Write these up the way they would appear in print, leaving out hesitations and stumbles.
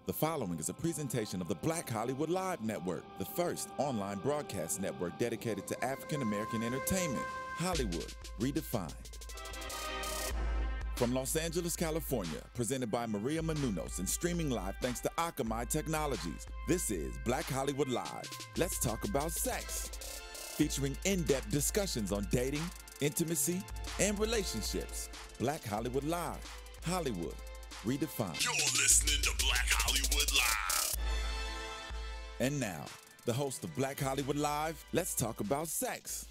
The following is a presentation of the Black Hollywood Live Network, the first online broadcast network dedicated to African American entertainment. Hollywood Redefined. From Los Angeles, California, presented by Maria Menounos and streaming live thanks to Akamai Technologies, this is Black Hollywood Live. Let's talk about sex. Featuring in-depth discussions on dating, intimacy, and relationships. Black Hollywood Live. Hollywood Redefined. You're listening to Black Hollywood Live. And now, the host of Black Hollywood Live, let's talk about sex.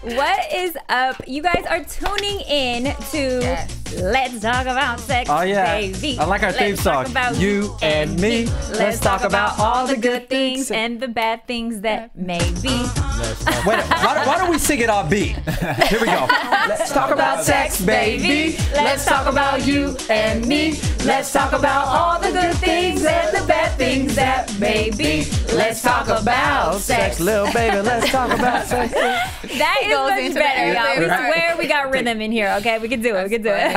What is up? You guys are tuning in to Let's Talk About Sex, baby. I like our theme song. About you and me. Let's talk about all the good things and the bad things that may be. Wait, why don't we sing it on beat? Here we go. Let's talk about sex, baby. Let's talk about you and me. Let's talk about all the good things and the bad things that may be. Let's talk about sex. Little baby, let's talk about sex. That is much better, y'all. We swear we got rhythm in here, okay? We can do it. We can do it.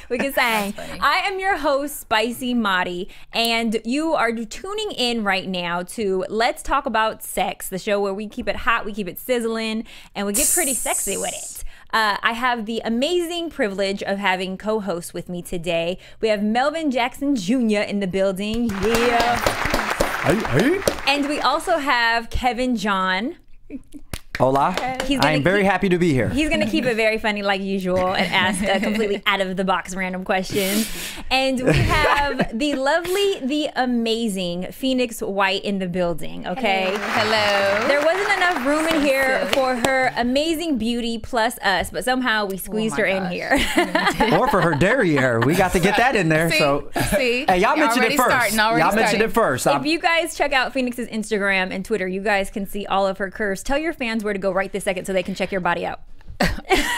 We can sing. I am your host, Spicy Madi, and you are tuning in right now to Let's Talk About Sex, the show where we keep it hot, we keep it sizzling, and we get pretty sexy with it. I have the amazing privilege of having co-hosts with me today. We have Melvin Jackson Jr. in the building. Yeah. Hey. And we also have Kevin John. Hola. I am very happy to be here. He's going to keep it very funny like usual and ask completely out of the box random questions. And we have the lovely, the amazing Phoenix White in the building, okay? Hello. There wasn't enough room in here for her amazing beauty plus us, but somehow we squeezed her in here. Or for her derriere. We got to get that in there. See? Hey, y'all mentioned it first. Y'all mentioned it first. If you guys check out Phoenix's Instagram and Twitter, you guys can see all of her curves. Tell your fans where to go right this second so they can check your body out.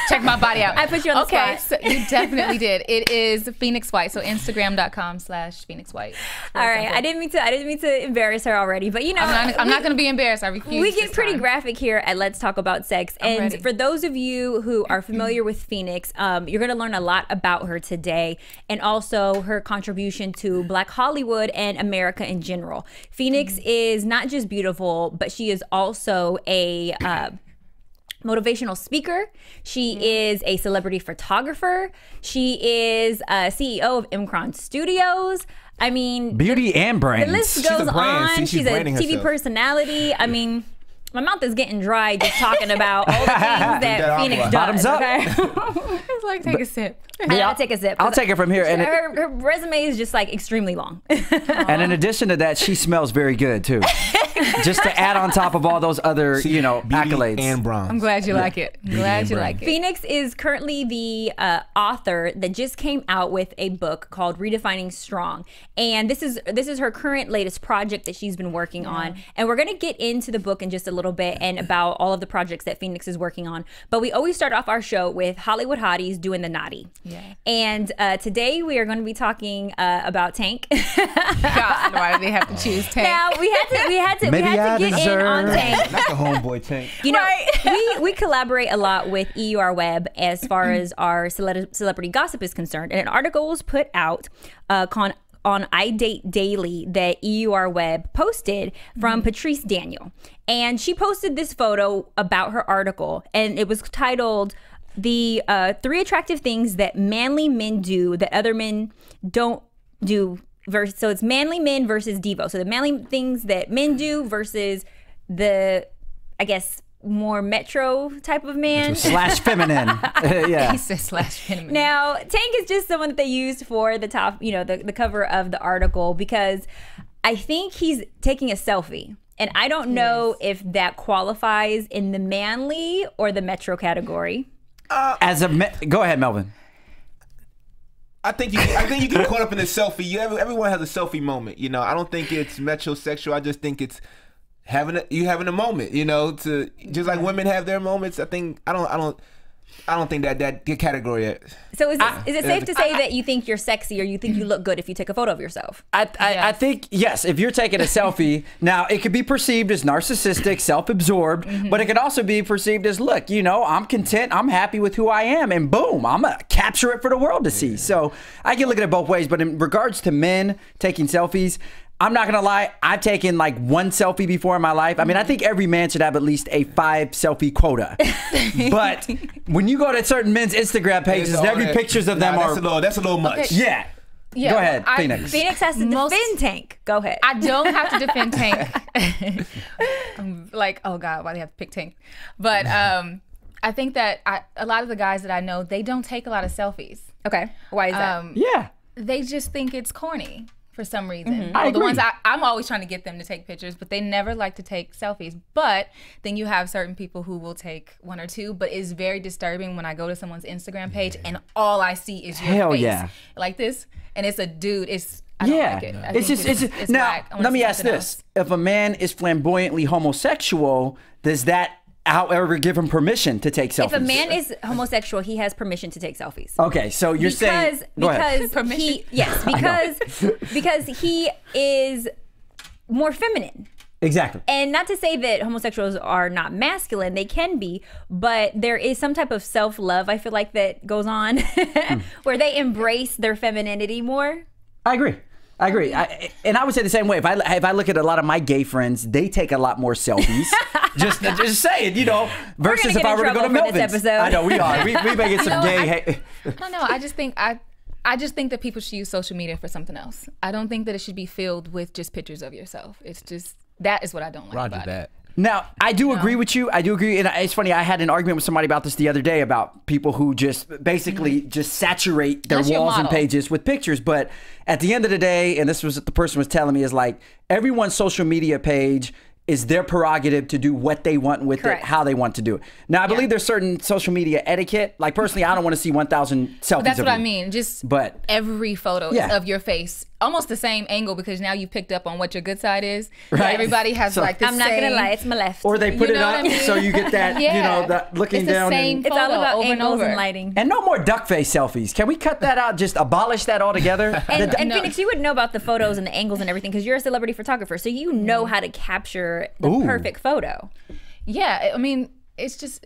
Check my body out. I put you on the spot. So you definitely did. It is Phoenix White. So Instagram.com/Phoenix White. All right. I didn't mean to embarrass her already, but you know, I'm not going to be embarrassed. I refuse. We get pretty graphic here at Let's Talk About Sex. And for those of you who are familiar with Phoenix, you're going to learn a lot about her today and also her contribution to Black Hollywood and America in general. Phoenix is not just beautiful, but she is also a motivational speaker. She is a celebrity photographer. She is CEO of Imcron Studios. I mean, beauty and brains. The list goes on. She's a TV personality. I mean, my mouth is getting dry just talking about all the things that Phoenix does. Bottoms up. Okay? It's like, take a sip. I'll take a sip. I'll take it from here. And her resume is just like extremely long. And in addition to that, she smells very good too. Just to add on top of all those other, you know, accolades. And bronze. I'm glad you like it. I'm glad you like it. Phoenix is currently the author that just came out with a book called Redefining Strong. And this is her current latest project that she's been working on. And we're going to get into the book in just a little bit and about all of the projects that Phoenix is working on. But we always start off our show with Hollywood Hotties doing the naughty. Yeah. And today we are going to be talking about Tank. God, why do they have to choose Tank? Now we had to get in on Tank. Not the homeboy Tank. You know, we collaborate a lot with EUR Web as far as our celebrity gossip is concerned. And an article was put out on iDate Daily that EUR Web posted from Patrice Daniel. And she posted this photo about her article, and it was titled the 3 attractive things that manly men do that other men don't do. So it's manly men versus Devo. So the manly things that men do versus the, I guess, more metro type of man. Slash feminine. Yeah. He said slash feminine. Now, Tank is just someone that they used for the top, you know, the cover of the article because I think he's taking a selfie. And I don't know if that qualifies in the manly or the metro category. Go ahead, Melvin. I think you get caught up in the selfie. Everyone has a selfie moment. You know, I don't think it's metrosexual. I just think it's having a moment. You know, to just like women have their moments. I don't. I don't think that category. So is it safe to say that you think you're sexy or you think you look good if you take a photo of yourself? I think, yes, if you're taking a selfie, now it could be perceived as narcissistic, self-absorbed, but it could also be perceived as, look, you know, I'm content, I'm happy with who I am, and boom, I'm going to capture it for the world to see. So I can look at it both ways, but in regards to men taking selfies, I'm not going to lie, I've taken like one selfie before in my life. I mean, I think every man should have at least a 5 selfie quota. But when you go to certain men's Instagram pages, every pictures of them are... That's a little much. Okay. Yeah. Go ahead, Phoenix. Phoenix has to defend Tank. Go ahead. I don't have to defend Tank. I'm like, oh God, why do they have to pick Tank? But I think that a lot of the guys that I know, they don't take a lot of selfies. Okay. Why is that? Yeah. They just think it's corny for some reason. I The agree. ones I'm always trying to get them to take pictures, but they never like to take selfies. But then you have certain people who will take 1 or 2, but it's very disturbing when I go to someone's Instagram page and all I see is your Hell face. yeah. Like this, and it's a dude. I don't like it. I It's think just it's now. whack. I wanna Let me see ask something this: else. if a man is flamboyantly homosexual, does that, however, give him permission to take selfies? If a man is homosexual, he has permission to take selfies. okay, so you're saying go ahead. Because he because he is more feminine. Exactly. And not to say that homosexuals are not masculine, they can be, but there is some type of self-love, I feel like, that goes on where they embrace their femininity more. I agree. And I would say the same way. If I look at a lot of my gay friends, they take a lot more selfies. just saying, you know, versus if get I in were to go to trouble for this Melvin's. episode. I know we are. We may get some gay. I don't know. I just think that people should use social media for something else. I don't think that it should be filled with just pictures of yourself. It's just, that is what I don't like Roger about that. it. Now, I do agree with you. I do agree. And it's funny, I had an argument with somebody about this the other day about people who just basically just saturate their That's your walls and model. pages with pictures. But at the end of the day, and this was what the person was telling me, is like everyone's social media page is their prerogative to do what they want with Correct. it, how they want to do it. Now, I believe there's certain social media etiquette. Like personally, I don't want to see 1,000 selfies That's of what I you. mean. Just But- every photo Yeah. is of your face, almost the same angle, because now you picked up on what your good side is. Right. Everybody has So- like the I'm not same, gonna lie, it's my left. Or they put You it know up what I mean? so you get that, you Yeah. know, that looking It's the down. same And, it's all photo about over and angles over. and lighting. and no more duck face selfies. Can we cut that out? Just abolish that altogether? And, The- and Phoenix, you would know about the photos and the angles and everything because you're a celebrity photographer, so you know how to capture the Ooh. perfect photo. Yeah, I mean, it's just,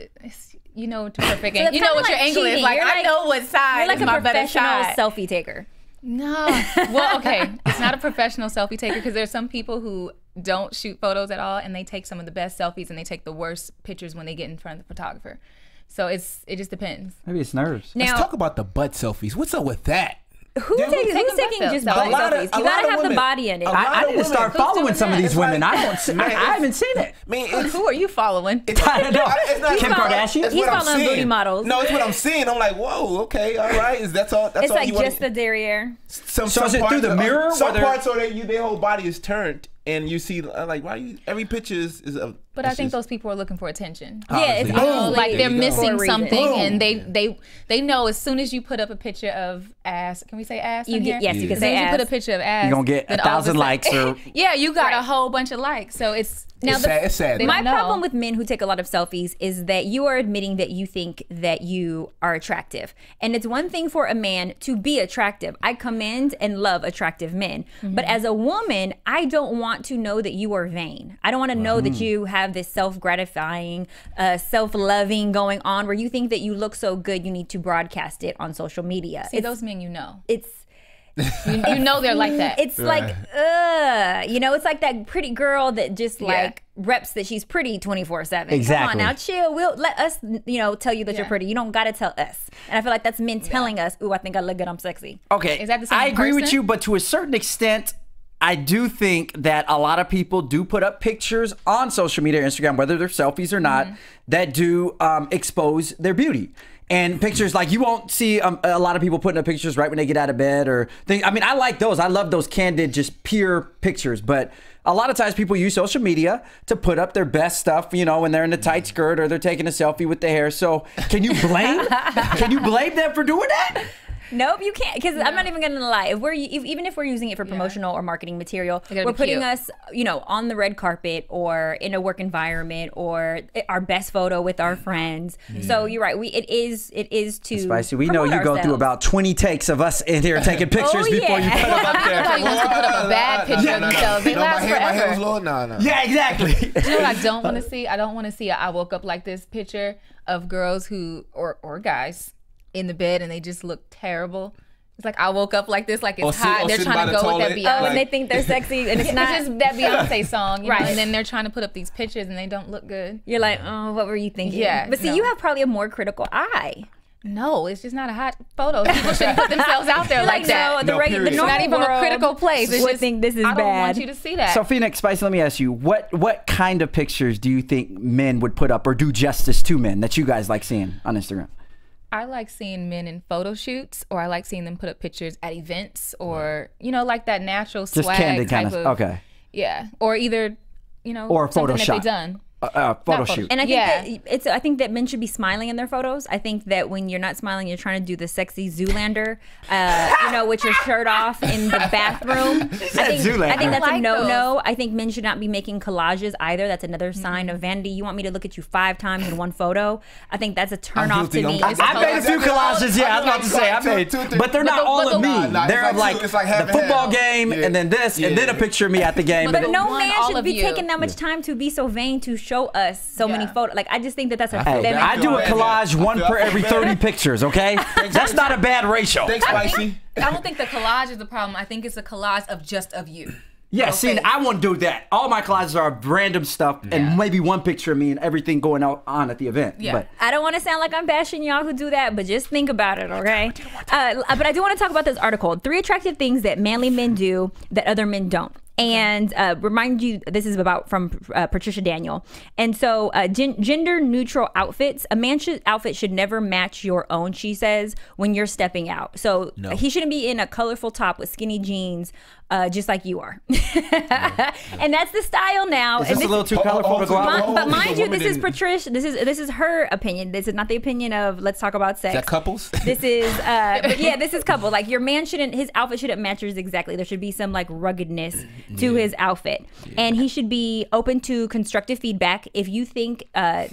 you know, to perfect So angle. it's You know kinda what your like angle is. cheating. Like, You're I know what side You're like is a my better professional side. selfie taker. No. Well, okay. It's not a professional selfie taker because there's some people who don't shoot photos at all and they take some of the best selfies and they take the worst pictures when they get in front of the photographer. So it just depends. Maybe it's nerves. Let's Now, talk about the butt selfies. What's up with that? who's taking butt just selfies? butt A lot of- selfies? a You lot gotta of have the women- body in it. a lot I of need to women. start Who's following doing some of that? these It's women. like- I don't. Man, I haven't seen it. I mean, it's, Who are you following? I don't know. it's not Kim following- Kardashian? it's He's what I'm following seeing. booty models. No, it's what I'm seeing. I'm like, whoa, okay, all right. That's all. That's It's all like you want. just the derriere. Some So is it through parts the mirror Some where they're- parts are that their whole body is turned, and you see like why you, every picture is of. But I think those people are looking for attention. Yeah, it's Obviously. obviously Like they're There you go. for missing a reason. something, Boom. and they know as soon as you put up a picture of ass. Can we say ass? You on get- here? yes, you can As say soon as you put a ass. picture of ass, You're gonna get then 1,000 all of a likes sudden- or- yeah, you got Right. a whole bunch of likes. So it's Now, It's sad. they my don't know. problem with men who take a lot of selfies is that you are admitting that you think that you are attractive. And it's one thing for a man to be attractive. I commend and love attractive men. But as a woman, I don't want to know that you are vain. I don't want to know that you have this self-gratifying, self-loving going on where you think that you look so good you need to broadcast it on social media. See, those men, you know, It's you know they're like that. It's like, you know, it's like that pretty girl that just like reps that she's pretty 24/7. Exactly. Come on now, chill. We'll let us, you know, tell you that you're Yeah. pretty. You don't got to tell us. And I feel like that's men telling us, "Ooh, I think I look good. I'm sexy." Okay, Is that the same I agree with person? you, but to a certain extent, I do think that a lot of people do put up pictures on social media, Instagram, whether they're selfies or not, that do expose their beauty. And pictures like you won't see a lot of people putting up pictures right when they get out of bed or things. I mean, I like those. I love those candid, just pure pictures. But a lot of times people use social media to put up their best stuff, you know, when they're in a tight skirt or they're taking a selfie with the hair. So can you blame them for doing that? Nope, you can't. Because I'm not even gonna lie. Even if we're using it for promotional or marketing material, gotta we're be putting cute. us, on the red carpet or in a work environment or our best photo with our friends. So you're right. It is to Spicy, we know you promote go through ourselves. about 20 takes of us in here taking pictures before you put them up I there. thought he wants to put up a bad picture of themselves. They last my hair forever. was low. No. Yeah, exactly. You know what I don't want to see? I don't want to see a I woke up like this picture of girls who or guys in the bed and they just look terrible. It's like I woke up like this, like it's hot. They're sitting trying by to the go with that toilet, Beyonce. And they think they're sexy, and it's not. It's just that Beyonce song, you know, Right. and then they're trying to put up these pictures and they don't look good. You're like, oh, what were you thinking? Yeah, But see, no. you have probably a more critical eye. No, it's just not a hot photo. People shouldn't put themselves out there like that. No, No, period. the It's normal Not even a world critical place. It's would just, think this is I don't bad. want you to see that. So Phoenix Spicy, let me ask you, what kind of pictures do you think men would put up or do justice to men that you guys like seeing on Instagram? I like seeing men in photo shoots, or I like seeing them put up pictures at events, or like that natural Just swag candid type kind of, okay. Yeah, or either Or something that Photoshop. they've done. Photo photo- shoot. And I think Yeah. I think that men should be smiling in their photos. I think that when you're not smiling, you're trying to do the sexy Zoolander, with your shirt off in the bathroom. I think Zoolander. that's I a like no-no. I think men should not be making collages either. That's another sign of vanity. You want me to look at you 5 times in one photo? I think that's a turn off to guilty. me. I'm- I've made a few collages, yeah. I was about to say, I made, but they're not all of me. Nah, They're it's like like it's like half the and football half. game, Yeah. and then this, and Yeah. then a picture of me at the game. But and no want man all should of be you. taking that much time to be so vain to show us so many photos. Like, I just think that that's a Hey, feminine I do a bad. collage one I per feel every bad. 30 pictures, okay? That's not a bad ratio. Thanks, Spicy. I don't think the collage is the problem. I think it's a collage of just of you. Yeah, see, I won't do that. All my collages are random stuff and maybe one picture of me and everything going on at the event. Yeah. But I don't want to sound like I'm bashing y'all who do that, but just think about it, okay? But I do want to talk about this article: 3 attractive things that manly men do that other men don't. And remind you, this is from Patricia Daniel. And so, gender neutral outfits. A man's outfit should never match your own, she says, when you're stepping out. So he shouldn't be in a colorful top with skinny jeans, just like you are. And that's the style now. is And this a little too colorful to go out with? but mind you, this is Women Patricia. This is her opinion. This is not the opinion of Let's Talk About Sex. Is that couples? This is, but yeah, this is couple. Like, your man his outfit shouldn't match yours exactly. There should be some like ruggedness to his outfit, and he should be open to constructive feedback. If you think that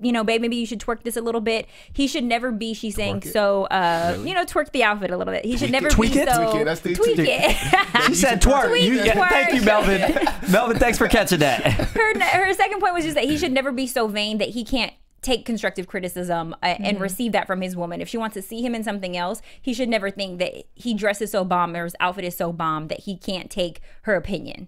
babe, maybe you should twerk this a little bit. He should never be. She's saying so. Twerk the outfit a little bit. He should never Tweak be it? so. Tweak it, that's the- tweak tweak it. She said twerk. Tweet, Thank you, twerk. Melvin. Melvin, thanks for catching that. Her second point was just that he should never be so vain that he can't take constructive criticism and receive that from his woman. If she wants to see him in something else, he should never think that he dresses so bomb or his outfit is so bomb that he can't take her opinion.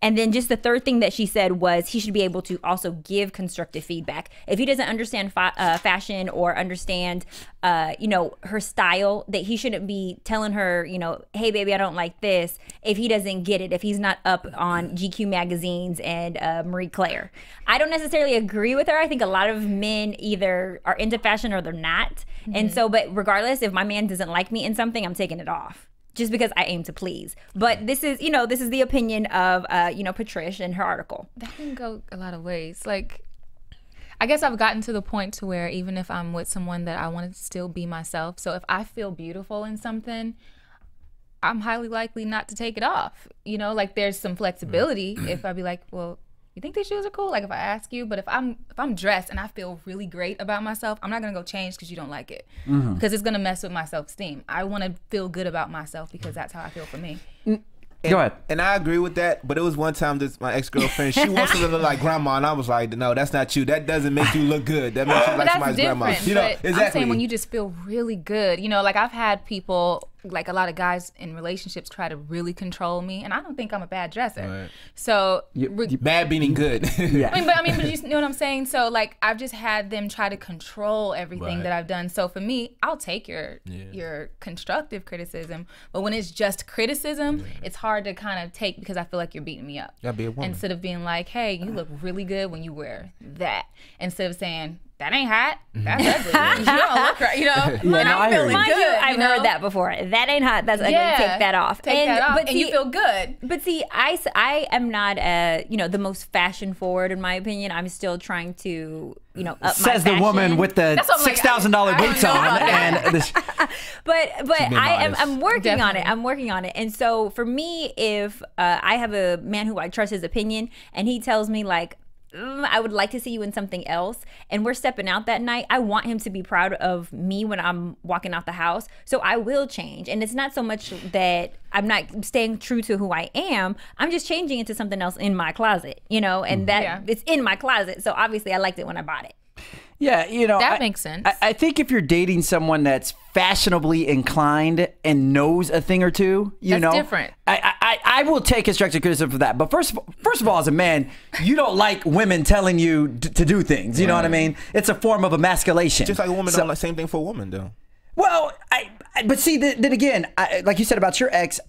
And then just the third thing that she said was he should be able to also give constructive feedback. If he doesn't understand fashion or understand, her style, that he shouldn't be telling her, hey, baby, I don't like this. If he doesn't get it, if he's not up on GQ magazines and Marie Claire. I don't necessarily agree with her. I think a lot of men either are into fashion or they're not. And so, but regardless, if my man doesn't like me in something, I'm taking it off. Just because I aim to please. But this is the opinion of, Patricia in her article. That can go a lot of ways. Like, I guess I've gotten to the point to where even if I'm with someone that I want to still be myself. So if I feel beautiful in something, I'm highly likely not to take it off. Like there's some flexibility if I be like, well, you think these shoes are cool? Like if I ask you, but if I'm dressed and I feel really great about myself, I'm not gonna go change because you don't like it, because it's gonna mess with my self-esteem. I want to feel good about myself because that's how I feel for me. Go ahead. And I agree with that, but it was one time my ex-girlfriend, she wants to look like grandma, and I was like, no, that's not you. That doesn't make you look good. That makes you But like that's somebody's different. grandma. But Exactly. I'm saying when you just feel really good, like I've had people, like a lot of guys in relationships try to really control me, and I don't think I'm a bad dresser. Right. So Bad meaning good. Yeah. but you know what I'm saying? So like I've just had them try to control everything Right. that I've done. So for me, I'll take your constructive criticism, but when it's just criticism, it's hard to kind of take because I feel like you're beating me up. Gotta be a woman. Instead of being like, hey, you look really good when you wear that. Instead of saying, that ain't hot. That's ugly. You don't look right. You know, and no, I I'm hear feeling you. Mind good. you, I've know? heard that before. That ain't hot. That's ugly. Yeah. Take that off. Take that off, but and you feel good. But see, I am not the most fashion forward in my opinion. I'm still trying to up my Says the fashion. woman with the That's what I'm like, $6,000 I boots don't know on, about that. and this, but modest. I'm working on it. Definitely. I'm working on it. And so for me, if I have a man who I trust his opinion, and he tells me like, I would like to see you in something else, and we're stepping out that night, I want him to be proud of me when I'm walking out the house. So I will change. And it's not so much that I'm not staying true to who I am. I'm just changing into something else in my closet, and that Yeah. it's in my closet. So obviously I liked it when I bought it. yeah, That makes sense. I think if you're dating someone that's fashionably inclined and knows a thing or two, That's different. I will take constructive criticism for that. But first of all, as a man, you don't like women telling you to do things. You know what I mean? It's a form of emasculation. Just like a woman don't like same thing for a woman though. Well, but see, then again, like you said about your ex,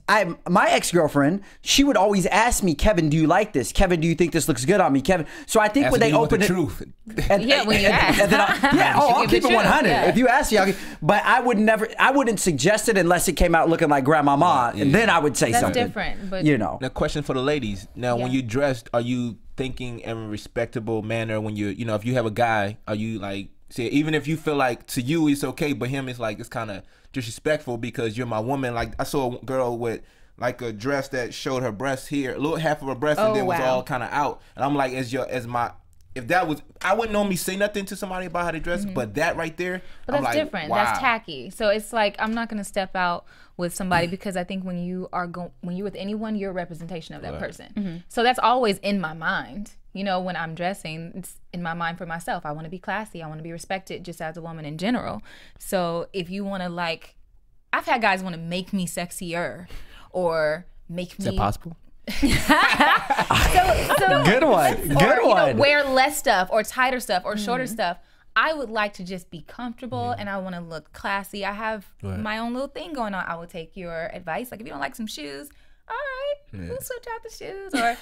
my ex-girlfriend, she would always ask me, Kevin, do you like this? Kevin, do you think this looks good on me? Kevin. So I think when they open the it, truth. and, Yeah, when you ask. and then I'll give keep the it 100. truth, yeah. If you ask me, but I wouldn't suggest it unless it came out looking like grandmama, and then I would say That's something. different, but Now, question for the ladies. Now, when Yeah. you dressed, are you thinking in a respectable manner? When you, if you have a guy, are you like, say, even if you feel like to you it's okay, but him it's like it's kind of disrespectful because you're my woman. Like I saw a girl with like a dress that showed her breast here, a little half of her breast, and Oh, then was wow. all kind of out. And I'm like, if that was, I wouldn't normally say nothing to somebody about how they dress, but that right there, But I'm that's like, different. wow. That's tacky. So it's like I'm not gonna step out with somebody because I think when you're with anyone, you're a representation of that person. So that's always in my mind. When I'm dressing, it's in my mind for myself. I want to be classy. I want to be respected just as a woman in general. So if you want to I've had guys want to make me sexier or make me. Is that possible? Good one. Good or, one. wear less stuff or tighter stuff or shorter stuff. I would like to just be comfortable and I want to look classy. I have my own little thing going on. I will take your advice. Like if you don't like some shoes, all right, we'll switch out the shoes or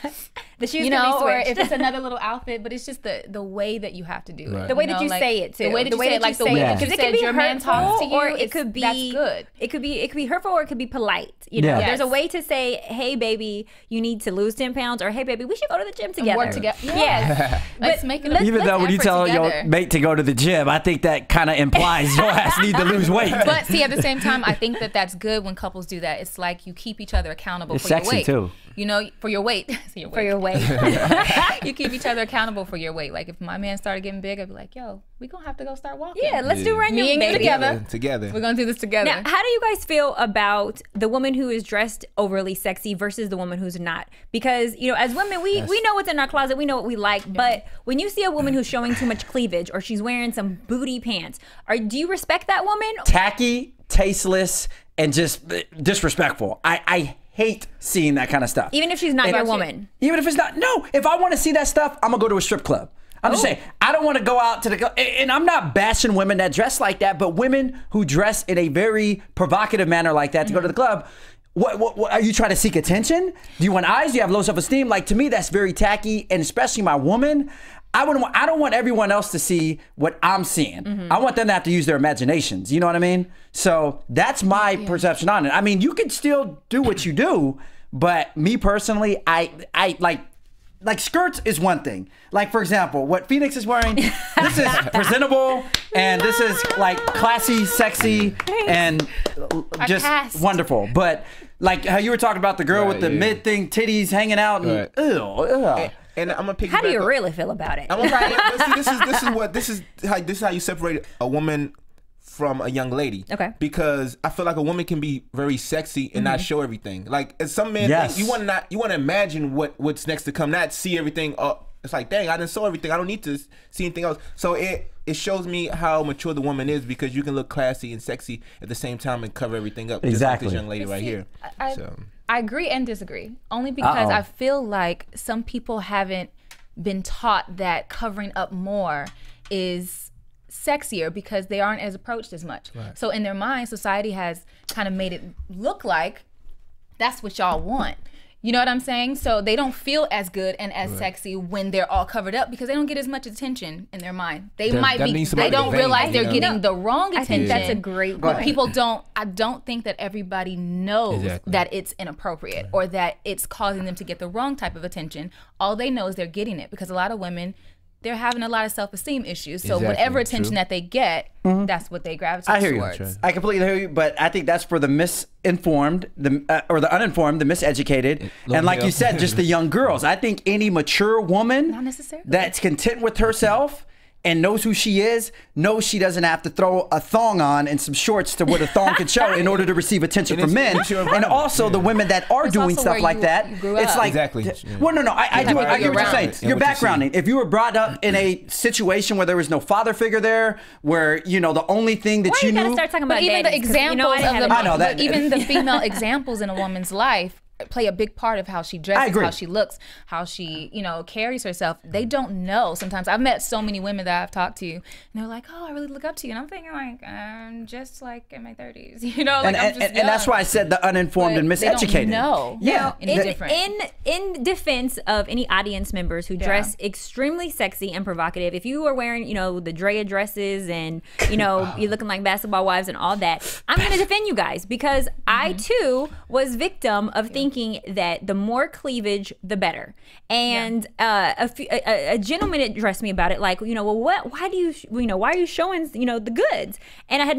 The shoes you can know, be or switched. if it's another little outfit. But it's just the way that you have to do it. The way you that know, you like, say it too. The way that you say it, like the say way it. that you Because it said could be your man talks to hurtful, you, or it could be that's good. It could be hurtful, or it could be polite. Yeah. There's a Yes. way to say, "Hey, baby, you need to lose 10 pounds," or "Hey, baby, we should go to the gym together." work together. Yes. Let's make it. Even though when you effort tell your together. mate to go to the gym, I think that kind of implies your ass need to lose weight. But see, at the same time, I think that's good when couples do that. It's like you keep each other accountable It's for your sexy, weight. too. For your weight. For your weight. You keep each other accountable for your weight. Like if my man started getting big, I'd be like, yo, we gonna have to go start walking. Yeah, let's do run Me your and you baby. together. Together. We're gonna do this together. Now, how do you guys feel about the woman who is dressed overly sexy versus the woman who's not? Because, as women, we know what's in our closet, we know what we like, but when you see a woman who's showing too much cleavage or she's wearing some booty pants, do you respect that woman? Tacky, tasteless, and just disrespectful. I hate seeing that kind of stuff. Even if she's not And- your woman. Even if it's not, no. If I want to see that stuff, I'm gonna go to a strip club. I'm just saying, I don't want to go out to the club. And I'm not bashing women that dress like that, but women who dress in a very provocative manner like that to go to the club. What are you trying to seek attention? Do you want eyes? Do you have low self-esteem? Like, to me, that's very tacky, and especially my woman. I don't want everyone else to see what I'm seeing. I want them to have to use their imaginations. You know what I mean? So that's my perception on it. I mean, you can still do what you do, but me personally, I like skirts is one thing. Like, for example, what Phoenix is wearing, this is presentable, and this is like classy, sexy, and just cast. wonderful. But like how you were talking about the girl with the mid thing, titties hanging out, and Right. And I'm gonna pick. How do you really feel about it? But see, this is how you separate a woman from a young lady. Okay. Because I feel like a woman can be very sexy and not show everything. Like as some men, Yes. you want to imagine what's next to come, not see everything. It's like, dang, I didn't show everything. I don't need to see anything else. So it shows me how mature the woman is, because you can look classy and sexy at the same time and cover everything up. Exactly. Just like this young lady right See, here. I agree and disagree. Only because Uh-oh. I feel like some people haven't been taught that covering up more is sexier because they aren't as approached as much. So in their mind, society has kind of made it look like that's what y'all want. You know what I'm saying? So they don't feel as good and as sexy when they're all covered up because they don't get as much attention in their mind. They That might be. means They somebody don't vain, realize you they're know? getting the wrong attention. I think that's a great But point. people don't. I don't think that everybody knows Exactly. that it's inappropriate or that it's causing them to get the wrong type of attention. All they know is they're getting it because a lot of women, they're having a lot of self-esteem issues. So Exactly, whatever attention true. that they get, that's what they gravitate I hear you. towards. I completely hear you, but I think that's for the misinformed, or the uninformed, the miseducated, and like you said, just the young girls. I think any mature woman Not necessarily. that's content with herself and knows who she is, knows she doesn't have to throw a thong on and some shorts to where the thong can show in order to receive attention And from it's- men. it's your And environment. also the women that are It's doing also stuff where like you- that. you grew It's up. like, Exactly. Yeah. well, no, I do. Like I get what you're around saying. it and Your what you see. backgrounding. If you were brought up in a situation where there was no father figure there, where the only thing that Why you you gotta knew. start talking about But even the daddies? 'Cause, examples you know, I didn't of have the, a I know that- but even the female examples in a woman's life play a big part of how she dresses, agree. how she looks, how she, carries herself. They don't know. Sometimes I've met so many women that I've talked to, and they're like, "Oh, I really look up to you," and I'm thinking like, I'm just like in my 30s, like and, I'm just and that's young. why I said the uninformed But and they don't miseducated. know. Yeah. Any different. In defense of any audience members who dress extremely sexy and provocative, if you are wearing, the Drea dresses and, you're looking like basketball wives and all that, I'm going to defend you guys because I too was victim of thinking that the more cleavage, the better. And a gentleman addressed me about it, like, why do you, why are you showing, the goods? And I had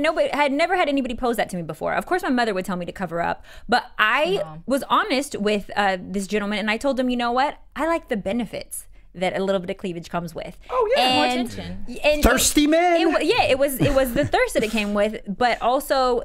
never had anybody pose that to me before. Of course, my mother would tell me to cover up, but I was honest with this gentleman, and I told him, you know what? I like the benefits that a little bit of cleavage comes with. Oh, yeah. More And- attention. and Thirsty men? it was the thirst that it came with, but also,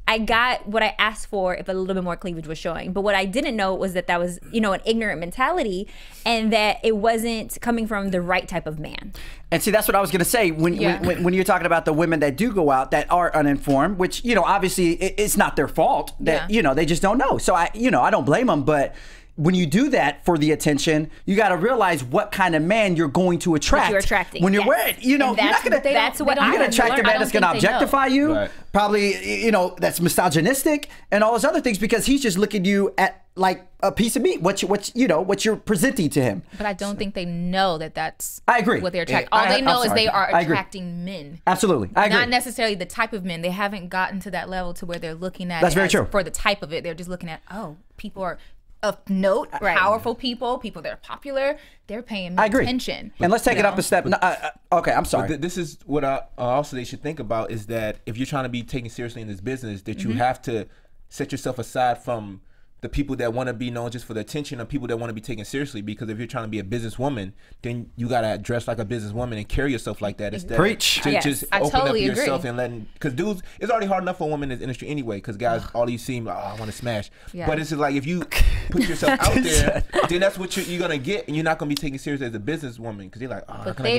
I got what I asked for if a little bit more cleavage was showing. But what I didn't know was that was, an ignorant mentality and that it wasn't coming from the right type of man. And see, that's what I was going to say. When you're talking about the women that do go out that are uninformed, which, obviously it's not their fault that, they just don't know. So I don't blame them. But when you do that for the attention, you got to realize what kind of man you're going to attract. What you're attracting, When you're yes. wearing, you're And not going to. that's what You're I going to had to attract a learn. man I that's don't going to think they know. objectify you. Right. Probably, that's misogynistic and all those other things because he's just looking at you at like a piece of meat. What you're presenting to him. But I don't think they know that that's I agree. what they're attracting. Yeah, All they I'm know is sorry. they are I agree. attracting men. Absolutely, I agree. Not necessarily the type of men. They haven't gotten to that level to where they're looking at That's it very as true. for the type of it. They're just looking at, people are of note, powerful people that are popular. They're paying me I agree. attention. And let's take it up a step. No, okay, I'm sorry. But this is what also they should think about is that if you're trying to be taken seriously in this business, that you have to set yourself aside from the people that want to be known just for the attention of people that want to be taken seriously. Because if you're trying to be a businesswoman, then you gotta dress like a businesswoman and carry yourself like that instead. Preach. To Yes, just I open totally up yourself agree. and letting, because dudes, it's already hard enough for women in this industry anyway. Because guys, all you seem like, I want to smash. Yeah. But it's just like if you put yourself out there, then that's what you're gonna get, and you're not gonna be taken serious as a businesswoman because you're like,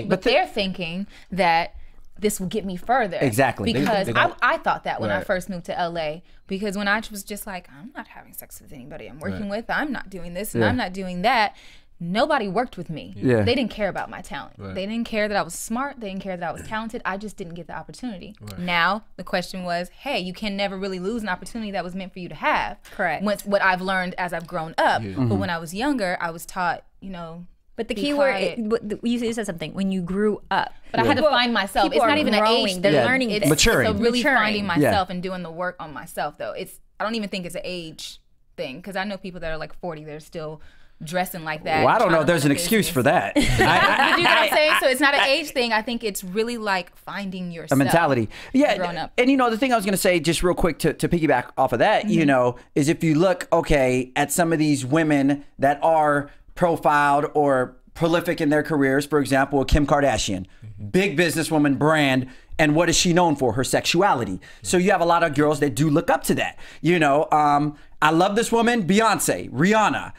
But they're thinking that this will get me further. Exactly. Because They don't- I thought that when I Right. first moved to LA. Because when I was just like, I'm not having sex with anybody I'm working with. I'm not doing this and I'm not doing that. Nobody worked with me. Yeah. They didn't care about my talent. They didn't care that I was smart. They didn't care that I was talented. I just didn't get the opportunity. Now the question was, hey, you can never really lose an opportunity that was meant for you to have. Correct. What I've learned as I've grown up. Mm-hmm. But when I was younger, I was taught, But the Be key word, quiet. you said something, when you grew up. But I had to find myself. People It's are not even an growing. age They're thing. learning It's things. Maturing. So really Maturing. finding myself and doing the work on myself, though. I don't even think it's an age thing because I know people that are like 40, they're still dressing like that. Well, I don't know trying if to there's run an a excuse for business. that. You know what I'm saying? So it's not an age thing. I think it's really like finding yourself. A mentality. Yeah. Growing up. And the thing I was going to say just real quick to piggyback off of that, is if you look, at some of these women that are profiled or prolific in their careers, for example, Kim Kardashian, big businesswoman brand. And what is she known for? Her sexuality. So you have a lot of girls that do look up to that. I love this woman, Beyonce, Rihanna,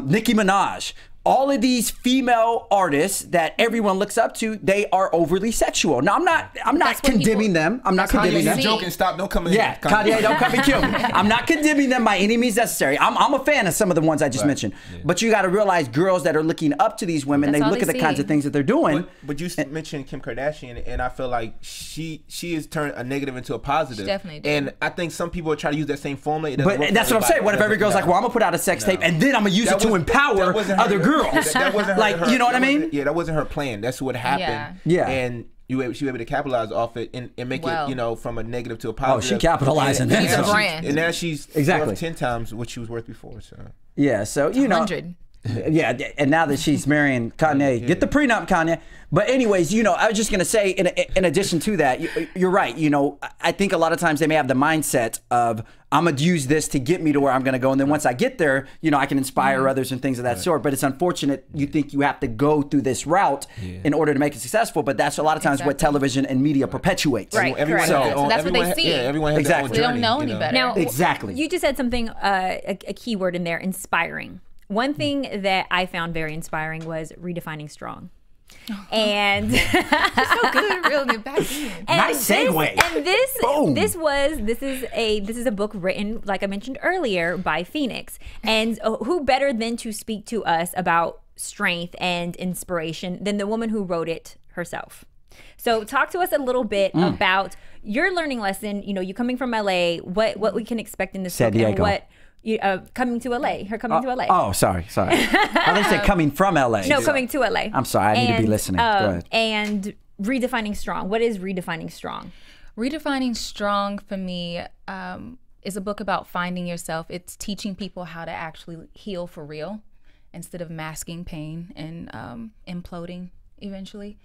Nicki Minaj. all of these female artists that everyone looks up to, they are overly sexual. Now, I'm not condemning them. I'm not condemning them. You're joking. Stop. Don't come in. Yeah, Kanye, don't come and kill me. I'm not condemning them by any means necessary. I'm a fan of some of the ones I just mentioned. Yeah. But you got to realize girls that are looking up to these women, they look at the kinds of things that they're doing. But you mentioned Kim Kardashian, and I feel like she has turned a negative into a positive. She definitely did. And I think some people try to use that same formula. But that's what I'm saying. What if every girl's like, well, I'm going to put out a sex tape, and then I'm going to use it to empower other girls? That wasn't like, you know what I mean? Yeah, that wasn't her plan. That's what happened. Yeah. And she was able to capitalize off it and make it, you know, from a negative to a positive. Oh, she capitalized on She's a brand. And now she's worth 10 times what she was worth before. So yeah, so you know. 100. Yeah, and now that she's marrying Kanye, get the prenup, Kanye. But anyways, you know, I was just gonna say, in addition to that, you're right. You know, I think a lot of times they may have the mindset of, I'm gonna use this to get me to where I'm gonna go, and then once I get there, you know, I can inspire others and things of that sort. But it's unfortunate you think you have to go through this route in order to make it successful. But that's a lot of times what television and media perpetuates. Right, correct. So that's what they see. Yeah, everyone has Exactly. their own They journey, don't know you any better. Now, Exactly. You just said something, a key word in there, inspiring. One thing that I found very inspiring was redefining strong. And So good, reeling it back in. Nice segue. And Boom. this is a book written, like I mentioned earlier, by Phoenix. And who better than to speak to us about strength and inspiration than the woman who wrote it herself? So talk to us a little bit about your learning lesson. You know, you coming from LA, what we can expect in this San book, and Diego. what coming to LA. Her coming to LA. Oh, sorry. I thought you said coming from LA. No, coming to LA. I'm sorry, I need to be listening. Go ahead. And redefining strong. What is redefining strong? Redefining strong for me is a book about finding yourself. It's teaching people how to actually heal for real instead of masking pain and imploding eventually.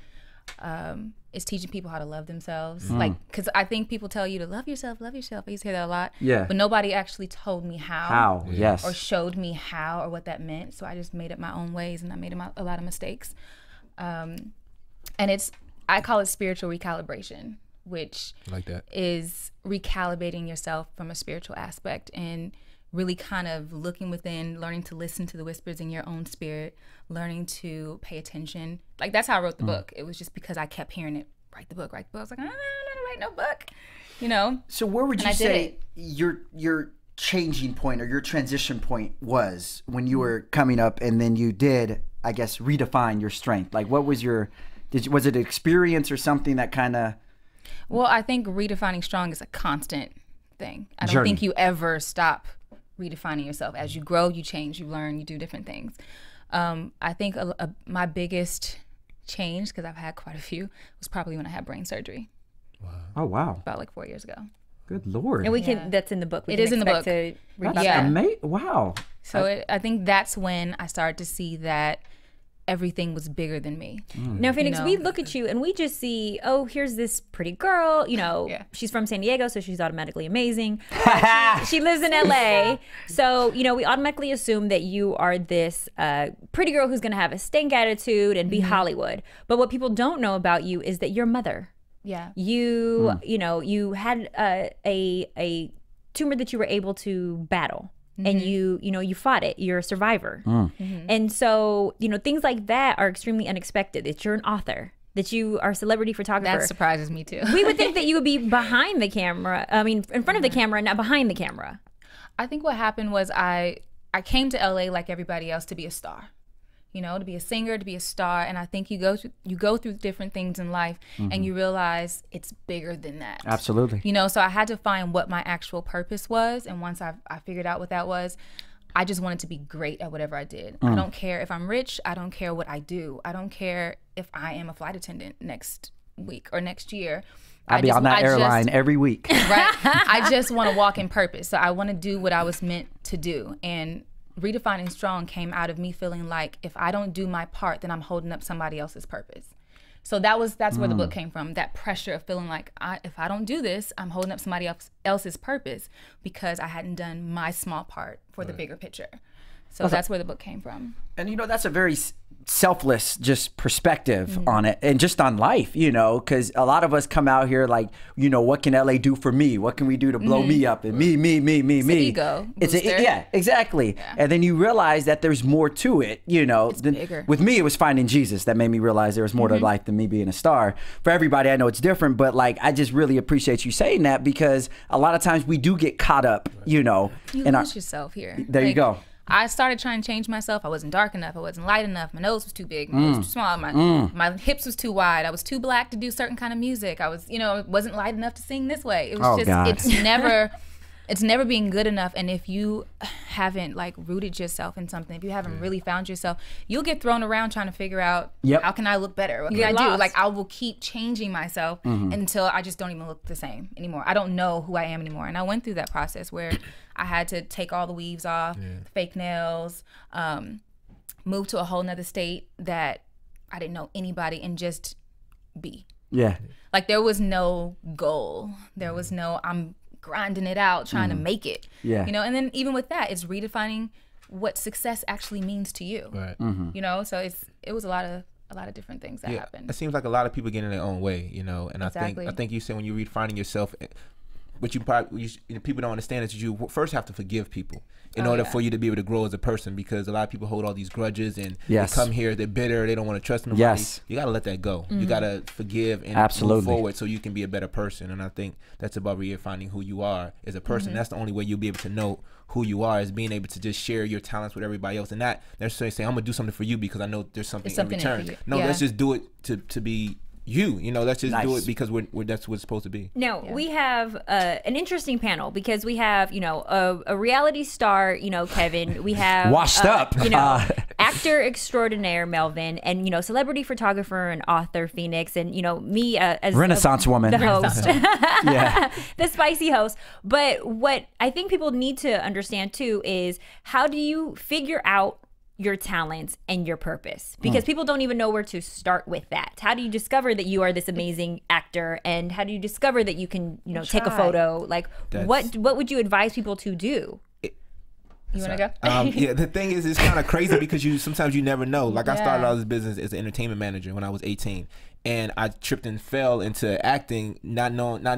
It's teaching people how to love themselves. Like, because I think people tell you to love yourself, love yourself. I used to hear that a lot. Yeah. But nobody actually told me how. How? Yes. Or showed me how or what that meant. So I just made up my own ways, and I made a lot of mistakes. And I call it spiritual recalibration, which like that. is recalibrating yourself from a spiritual aspect and really kind of looking within, learning to listen to the whispers in your own spirit, learning to pay attention. Like, that's how I wrote the book. It was just because I kept hearing it, write the book. I was like, I don't write no book, you know? So where would you I did say it. your changing point or your transition point was when you were coming up, and then you did, I guess, redefine your strength? Like, what was was it an experience or something that kind of... Well, I think redefining strong is a constant thing. I don't Journey. think you ever stop redefining yourself. As you grow, you change, you learn, you do different things. I think my biggest change, because I've had quite a few, was probably when I had brain surgery Oh, wow. about like 4 years ago. Good Lord. And we can, that's in the book. We It can is in the expect book. to read about That's Yeah. that. amazing. Wow. So I think that's when I started to see that everything was bigger than me. Now, Phoenix, You know? we look at you and we just see, oh, here's this pretty girl. You know, Yeah. she's from San Diego, so she's automatically amazing. She lives in LA. So, you know, we automatically assume that you are this pretty girl who's going to have a stank attitude and be Hollywood. But what people don't know about you is that you're a mother. Yeah. You, you know, you had a tumor that you were able to battle. And you know, you fought it. You're a survivor. And so, you know, things like that are extremely unexpected. That you're an author, that you are a celebrity photographer. That surprises me too. We would think that you would be behind the camera. I mean, in front of the camera, not behind the camera. I think what happened was I came to LA like everybody else to be a star. You know, to be a singer, to be a star, and I think you go through different things in life, and you realize it's bigger than that. Absolutely. You know, so I had to find what my actual purpose was, and once I figured out what that was, I just wanted to be great at whatever I did. I don't care if I'm rich. I don't care what I do. I don't care if I am a flight attendant next week or next year. I'll be on that airline every week. Right? I just want to walk in purpose. So I want to do what I was meant to do. And redefining strong came out of me feeling like if I don't do my part, then I'm holding up somebody else's purpose. So that's where the book came from. That pressure of feeling like if I don't do this, I'm holding up somebody else's purpose because I hadn't done my small part for the bigger picture. So that's where the book came from. And that's a very selfless just perspective on it, and just on life, because a lot of us come out here like, what can LA do for me? What can we do to blow me up? And me. Ego booster. Yeah, exactly. Yeah. And then you realize that there's more to it, It's bigger. With me, it was finding Jesus that made me realize there was more to life than me being a star. For everybody, I know it's different, but like, I just really appreciate you saying that, because a lot of times we do get caught up, You lose yourself here. There you go. I started trying to change myself. I wasn't dark enough. I wasn't light enough. My nose was too big. My nose was too small. My hips was too wide. I was too black to do certain kind of music. I was, wasn't light enough to sing this way. It was it's never being good enough. And if you haven't like rooted yourself in something, if you haven't really found yourself, you'll get thrown around trying to figure out how can I look better? What can I do? Like, I will keep changing myself until I just don't even look the same anymore. I don't know who I am anymore. And I went through that process where I had to take all the weaves off, fake nails, move to a whole nother state that I didn't know anybody, and just be. Yeah. Like, there was no goal. There was no, I'm grinding it out, trying to make it. Yeah. And then even with that, it's redefining what success actually means to you. Right. So it was a lot of different things that happened. It seems like a lot of people get in their own way, and Exactly. I think you said when you're redefining yourself, what you probably people don't understand is you first have to forgive people in order for you to be able to grow as a person, because a lot of people hold all these grudges and they come here, they're bitter, they don't want to trust nobody. Yes. You got to let that go. You got to forgive and move forward so you can be a better person. And I think that's about redefining who you are as a person. That's the only way you'll be able to know who you are, is being able to just share your talents with everybody else, and not necessarily say, I'm gonna do something for you because I know there's something in return. for you. No, let's just do it to be you. Let's just do it because we're that's what it's supposed to be. No, we have an interesting panel, because we have, a reality star, Kevin. We have washed up, actor extraordinaire Melvin, and celebrity photographer and author Phoenix, and me as Renaissance woman, the host, yeah, the spicy host. But what I think people need to understand too is, how do you figure out your talents and your purpose? Because people don't even know where to start with that. How do you discover that you are this amazing actor, and how do you discover that you can take a photo? Like, what would you advise people to do? You want to go? The thing is, it's kind of crazy because sometimes you never know. Like, I started out this business as an entertainment manager when I was 18, and I tripped and fell into acting, not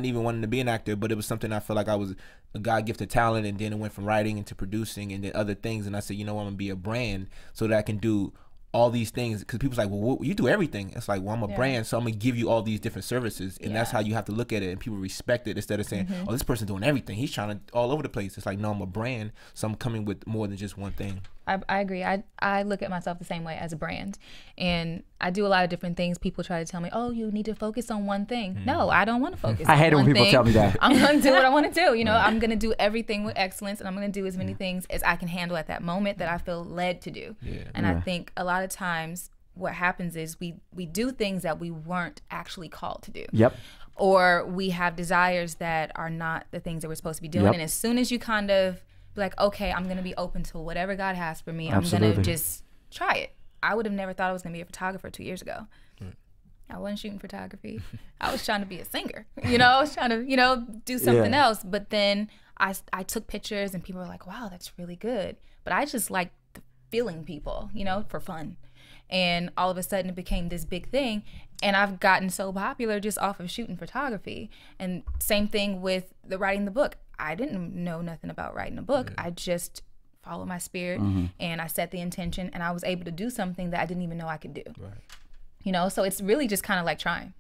even wanting to be an actor, but it was something I felt like I was a God-gifted talent, and then it went from writing into producing and then other things, and I said, I'm gonna be a brand so that I can do all these things, because people's like, well, you do everything. It's like, well, I'm a brand, so I'm gonna give you all these different services, and that's how you have to look at it, and people respect it instead of saying, oh, this person's doing everything, he's trying to all over the place. It's like, no, I'm a brand, so I'm coming with more than just one thing. I agree. I look at myself the same way, as a brand, and I do a lot of different things. People try to tell me, oh, you need to focus on one thing. No, I don't want to focus. I hate it when people thing. tell me that. I'm gonna do what I want to do. I'm gonna do everything with excellence, and I'm gonna do as many things as I can handle at that moment that I feel led to do. And I think a lot of times what happens is we do things that we weren't actually called to do. Yep. Or we have desires that are not the things that we're supposed to be doing. Yep. And as soon as you kind of be like, okay, I'm gonna be open to whatever God has for me. Absolutely. I'm gonna just try it. I would have never thought I was gonna be a photographer 2 years ago. I wasn't shooting photography. I was trying to be a singer. I was trying to, do something else. But then I took pictures, and people were like, wow, that's really good. But I just like feeling people, for fun. And all of a sudden it became this big thing, and I've gotten so popular just off of shooting photography. And same thing with writing the book. I didn't know nothing about writing a book. I just followed my spirit, and I set the intention, and I was able to do something that I didn't even know I could do. So it's really just kind of like trying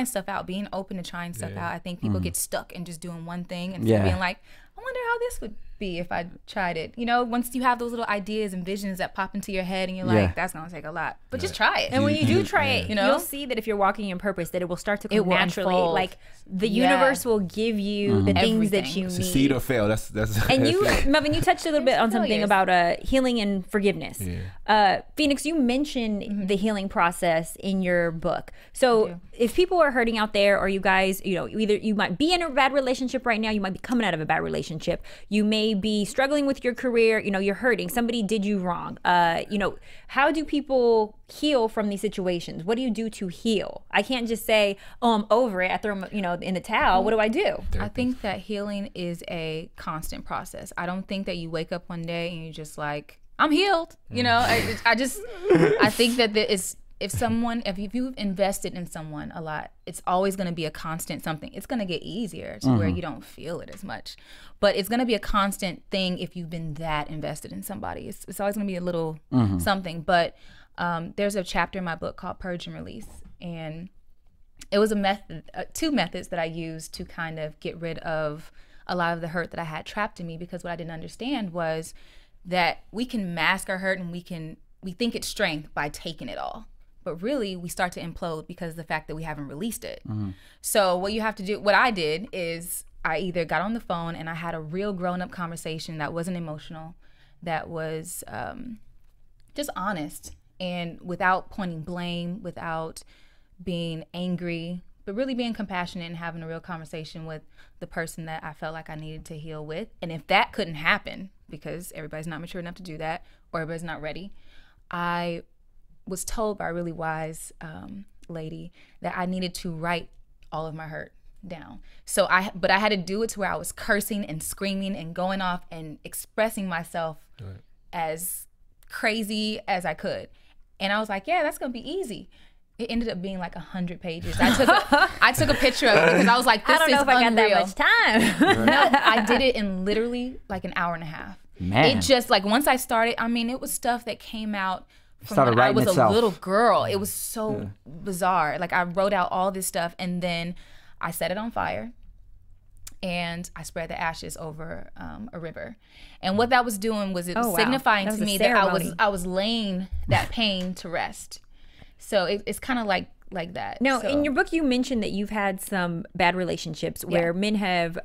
stuff out, being open to trying stuff out. I think people get stuck in just doing one thing and being like, I wonder how this would be if I tried it. Once you have those little ideas and visions that pop into your head, and you're like, that's gonna take a lot, but just try it. And when you do try it, you'll see that if you're walking in purpose, that it will start to come naturally. Unfold. Like, the universe will give you the things that you need. Succeed or fail. That's. And you, Melvin, you touched a little bit on something about healing and forgiveness. Phoenix, you mentioned the healing process in your book. So if people are hurting out there, or you guys, either you might be in a bad relationship right now, you might be coming out of a bad relationship, you may be struggling with your career, you're hurting, somebody did you wrong. How do people heal from these situations? What do you do to heal? I can't just say, oh, I'm over it, I throw them, in the towel. What do I do? I think that healing is a constant process. I don't think that you wake up one day and you're just like, I'm healed. You know, I think that if you've invested in someone a lot, it's always going to be a constant something. It's going to get easier to where you don't feel it as much, but it's going to be a constant thing if you've been that invested in somebody. It's always going to be a little something. But there's a chapter in my book called Purge and Release, and it was a method, two methods that I used to kind of get rid of a lot of the hurt that I had trapped in me, because what I didn't understand was that we can mask our hurt and we think it's strength by taking it all. But really, we start to implode because of the fact that we haven't released it. So what you have to do, what I did is I either got on the phone and I had a real grown-up conversation that wasn't emotional, that was just honest, and without pointing blame, without being angry, but really being compassionate and having a real conversation with the person that I felt like I needed to heal with. And if that couldn't happen, because everybody's not mature enough to do that, or everybody's not ready, I was told by a really wise lady that I needed to write all of my hurt down. But I had to do it to where I was cursing and screaming and going off and expressing myself as crazy as I could. And I was like, yeah, that's gonna be easy. It ended up being like 100 pages. I took a picture of it because I was like, this is unreal. I don't know if I got that much time. No, I did it in literally like an hour and a half. Man. It just, like, once I started, I mean, it was stuff that came out from Started when I writing was itself. a little girl. It was so bizarre. Like, I wrote out all this stuff, and then I set it on fire, and I spread the ashes over a river. And what that was doing was signifying That to was a me that ceremony. I was laying that pain to rest. So it's kind of like that. Now, So- in your book, you mentioned that you've had some bad relationships where men have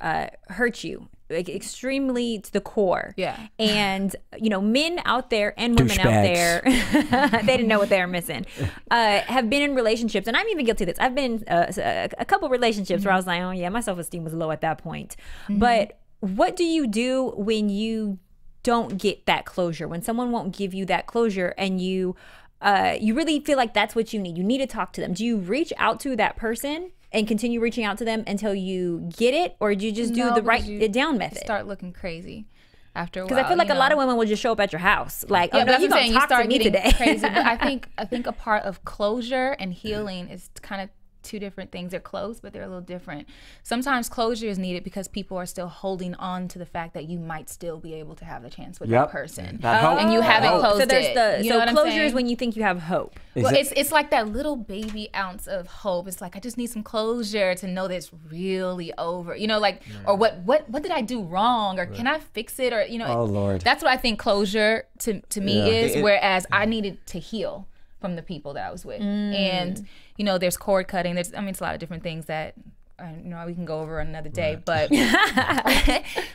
hurt you, like, extremely to the core. Yeah. And, you know, men out there and women out there, they didn't know what they were missing, have been in relationships. And I'm even guilty of this. I've been in a couple relationships where I was like, oh, yeah, my self-esteem was low at that point. But what do you do when you don't get that closure, when someone won't give you that closure and you really feel like that's what you need? You need to talk to them. Do you reach out to that person and continue reaching out to them until you get it, or do you just do the write it down method? Start looking crazy after a while. Because I feel like a lot of women will just show up at your house, like, oh Yeah, no, but you that's what gonna I'm saying. You talk to start me getting today. crazy. But I think a part of closure and healing is kind of two different things. They're close, but they're a little different. Sometimes closure is needed because people are still holding on to the fact that you might still be able to have the chance with that person, That hope. and you haven't That hope. closed So there's it. You know what I'm closure saying? is when you think you have hope. Well, it's like that little baby ounce of hope. It's like, I just need some closure to know that it's really over. You know, like, or what did I do wrong, or can I fix it, or, you know. Oh, Lord. That's what I think closure to me is. Whereas I needed to heal from the people that I was with, and you know, there's cord cutting. It's a lot of different things that. You know, we can go over another day, but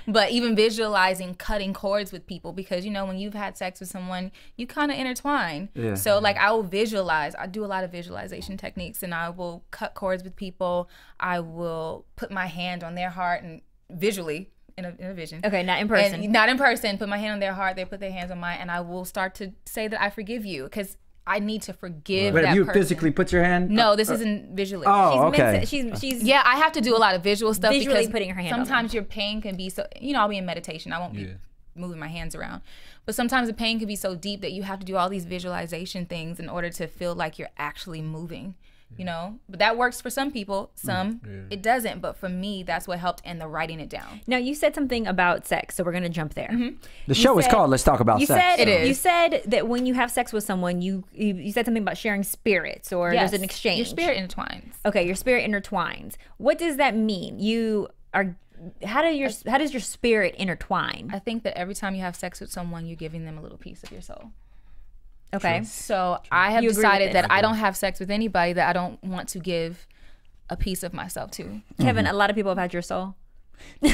but even visualizing cutting cords with people, because, you know, when you've had sex with someone, you kind of intertwine. Yeah. So like, I will visualize. I do a lot of visualization techniques, and I will cut cords with people. I will put my hand on their heart and visually in a vision. Okay, not in person. And not in person. Put my hand on their heart. They put their hands on mine, and I will start to say that I forgive you, because I need to forgive But that if you person. physically put your hand? No, this isn't visually. Oh, okay. She's Yeah, I have to do a lot of visual stuff Visually because putting her hand on sometimes your pain can be so, you know, I'll be in meditation. I won't be moving my hands around. But sometimes the pain can be so deep that you have to do all these visualization things in order to feel like you're actually moving, you know? But that works for some people. Some it doesn't. But for me, that's what helped, and the writing it down. Now, you said something about sex, so we're going to jump there. The show is called Let's Talk About You Sex. said It is. You said that when you have sex with someone, you said something about sharing spirits, or Yes, there's an exchange. Your spirit intertwines. Okay, your spirit intertwines. What does that mean? How does your spirit intertwine? I think that every time you have sex with someone, you're giving them a little piece of your soul. Okay. So I have You agree with decided this? that I don't have sex with anybody that I don't want to give a piece of myself to. Kevin, a lot of people have had your soul. Well,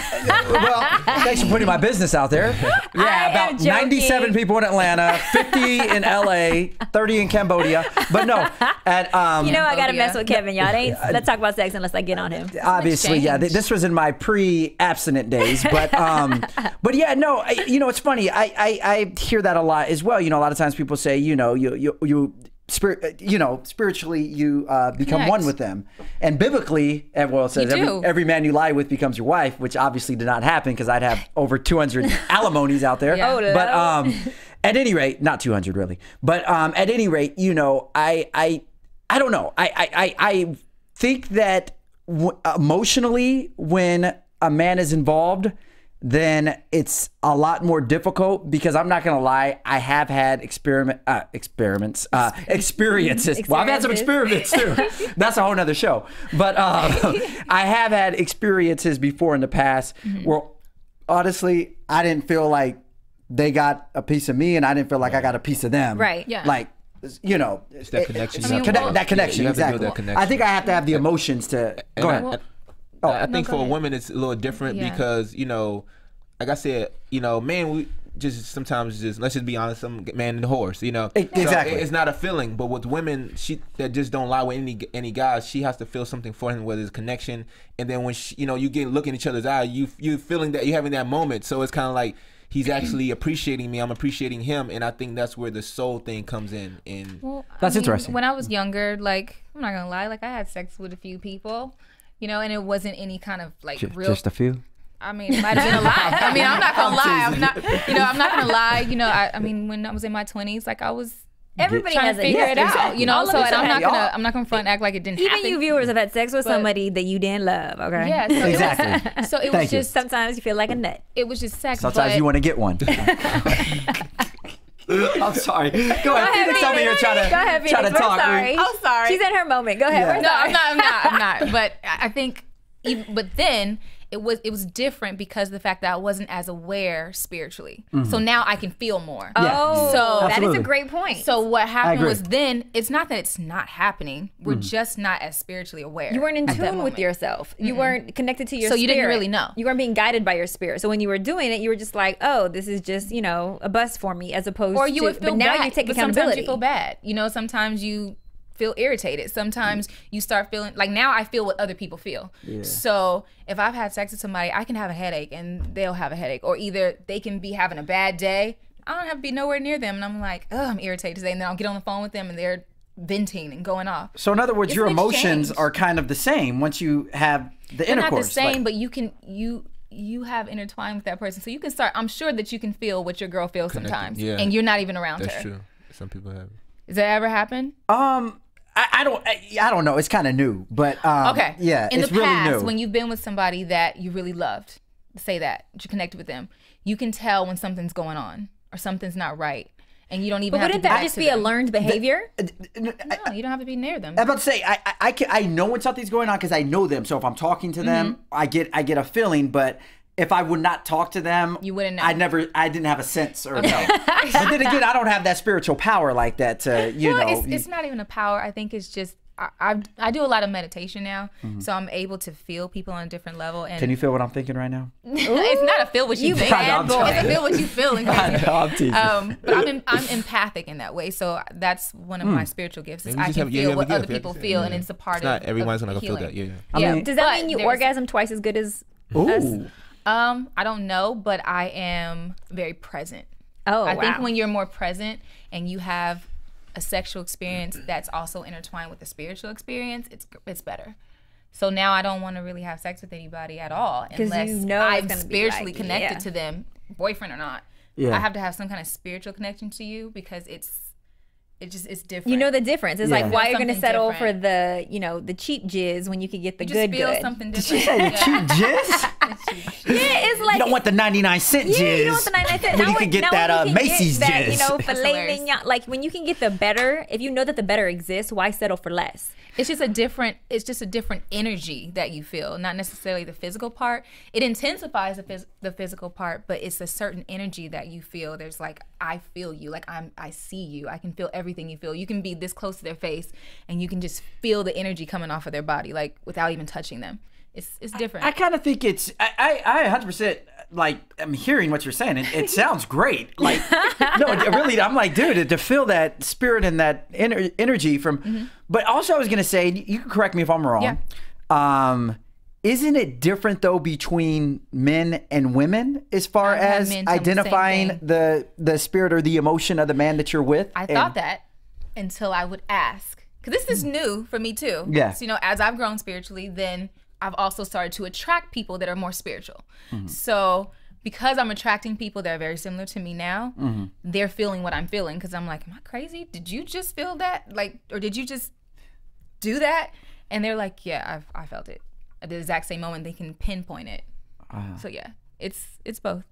thanks for putting my business out there. Yeah, I am about joking. 97 people in Atlanta, 50 in LA, 30 in Cambodia. But no, at You know, I got to yeah. mess with Kevin, y'all. Let's talk about sex unless I get on him. obviously, yeah. exchange. This was in my pre-abstinent days, but yeah, no. You know, it's funny. I hear that a lot as well. You know, a lot of times people say, you know, you spiritually you become Connect. one with them, and biblically, well, it says You do. every man you lie with becomes your wife, which obviously did not happen because I'd have over 200 alimonies out there. Yeah. Oh, But At any rate, not 200 really, but at any rate, you know, I don't know. I think that emotionally, when a man is involved, then it's a lot more difficult because I'm not gonna lie, I have had experiences. Well, I've had some experiments too. That's a whole nother show. But I have had experiences before in the past where honestly, I didn't feel like they got a piece of me and I didn't feel like I got a piece of them. Right. Yeah. Like, you know, It's that connection. that connection, You have to build exactly. that connection. I think I have to have the emotions to go ahead. I think go for a ahead. woman it's a little different Yeah. because, you know, like I said, you know, man, we just sometimes just, let's just be honest, some man and horse, you know. Exactly. So it's not a feeling, but with women, that just don't lie with any guys, she has to feel something for him, whether it's connection, and then when you know, you get look in each other's eye, you feeling that you're having that moment, so it's kind of like he's actually appreciating me, I'm appreciating him, and I think that's where the soul thing comes in. And That's interesting. When I was younger, like, I'm not gonna lie, like I had sex with a few people, you know, and it wasn't any kind of like real. Just a few. I mean, it might have been a lot. I mean, I'm not gonna lie. I'm not gonna lie. You know, I mean, when I was in my 20s, like I was Everybody trying has to figure it out. exactly. You know, All of so us and have. I'm not gonna front act like it didn't Even happen. you viewers have had sex with But- somebody that you didn't love. Okay. Yeah. So Exactly. It was, so it Thank was you. just Sometimes you feel like a nut. it was just sex. Sometimes but you want to get one. I'm sorry. Go ahead. Phoenix over here trying to Go ahead, Phoenix. try to We're talk. sorry. I'm sorry. She's in her moment. Go ahead. Yeah. We're No, sorry. I'm not. But I think, but then it was different because of the fact that I wasn't as aware spiritually. So now I can feel more. Oh, So- that is Absolutely. a great point. So what happened agree. was then it's not that it's not happening. We're just not as spiritually aware. you weren't in at that tune with moment. yourself. You weren't connected to your So spirit. you didn't really know. You weren't being guided by your spirit. So when you were doing it, you were just like, oh, this is just, you know, a bus for me as opposed Or to. you would feel but now bad. you take but accountability. Sometimes you feel bad. You know, sometimes you feel irritated. Sometimes you start feeling like now I feel what other people feel. So if I've had sex with somebody, I can have a headache and they'll have a headache. Or either they can be having a bad day. I don't have to be nowhere near them. And I'm like, oh, I'm irritated today. And then I'll get on the phone with them and they're venting and going off. So in other words, It's your an emotions exchange. are kind of the same once you have the They're not intercourse. the same, like- but you have intertwined with that person. So you can start, I'm sure that you can feel what your girl feels sometimes. yeah. And you're not even around that's her. true. Some people have. Does that ever happen? I don't know. It's kind of new, but Okay. yeah, In it's the really past, new. when you've been with somebody that you really loved, say that you connected with them, you can tell when something's going on or something's not right, and you don't even But have to wouldn't go that back just to be a them. learned behavior? No, you don't have to be near them. I'm about to say I know when something's going on because I know them. So if I'm talking to them, I get a feeling. But if I would not talk to them, You wouldn't know. I didn't have a sense or no. But then again, I don't have that spiritual power like that to Well, it's not even a power. I think it's just I do a lot of meditation now, so I'm able to feel people on a different level. And Can you feel what I'm thinking right now? it's not a feel what you think. bad boy. It's a feel what you feel. I'm teasing. But I'm empathic in that way, so that's one of my spiritual gifts. Is Maybe I just can have- you feel have a what gift, other you people have to- feel, yeah. and it's a part It's not of everyone's of gonna feel healing. that. Yeah. Yeah. mean- Does that But mean you there's- orgasm twice as good as us? Ooh. I don't know, but I am very present. Oh, I think wow. when you're more present and you have a sexual experience that's also intertwined with the spiritual experience, it's better. So now I don't want to really have sex with anybody at all 'Cause unless you know it's I'm gonna be spiritually like, connected yeah. to them, boyfriend or not. Yeah. I have to have some kind of spiritual connection to you because it's different. You know the difference. It's Yeah. like why you're gonna Something settle different. for the cheap jizz when you could get the you just good feel good. something Did you different. say cheap jizz? Yeah, it's like You don't want the 99 cent jizz. Yeah, you don't want the 99 cents. When Now you can get now that when you can Macy's get that, jizz. you know, That's filet hilarious. mignon. Like when you can get the better, if you know that the better exists, why settle for less? It's just a different energy that you feel, not necessarily the physical part. It intensifies the physical part, but it's a certain energy that you feel. There's like, I feel you, like I see you, I can feel everything you feel. You can be this close to their face and you can just feel the energy coming off of their body, like without even touching them. It's different. I kind of think it's I 100% like I'm hearing what you're saying. It sounds great. Like no, it really. I'm like, dude, to feel that spirit and that energy from. But also, I was gonna say, you can correct me if I'm wrong. Yeah. Isn't it different though between men and women as far I've had as men tell me the same identifying thing. the spirit or the emotion of the man that you're with? I thought that until I would ask, because this is new for me too. Yeah. So, you know, as I've grown spiritually, then I've also started to attract people that are more spiritual. So because I'm attracting people that are very similar to me now, Mm-hmm. they're feeling what I'm feeling. Because I'm like, am I crazy? Did you just feel that? Like, or did you just do that? And they're like, yeah, I felt it at the exact same moment. They can pinpoint it. So yeah, it's both.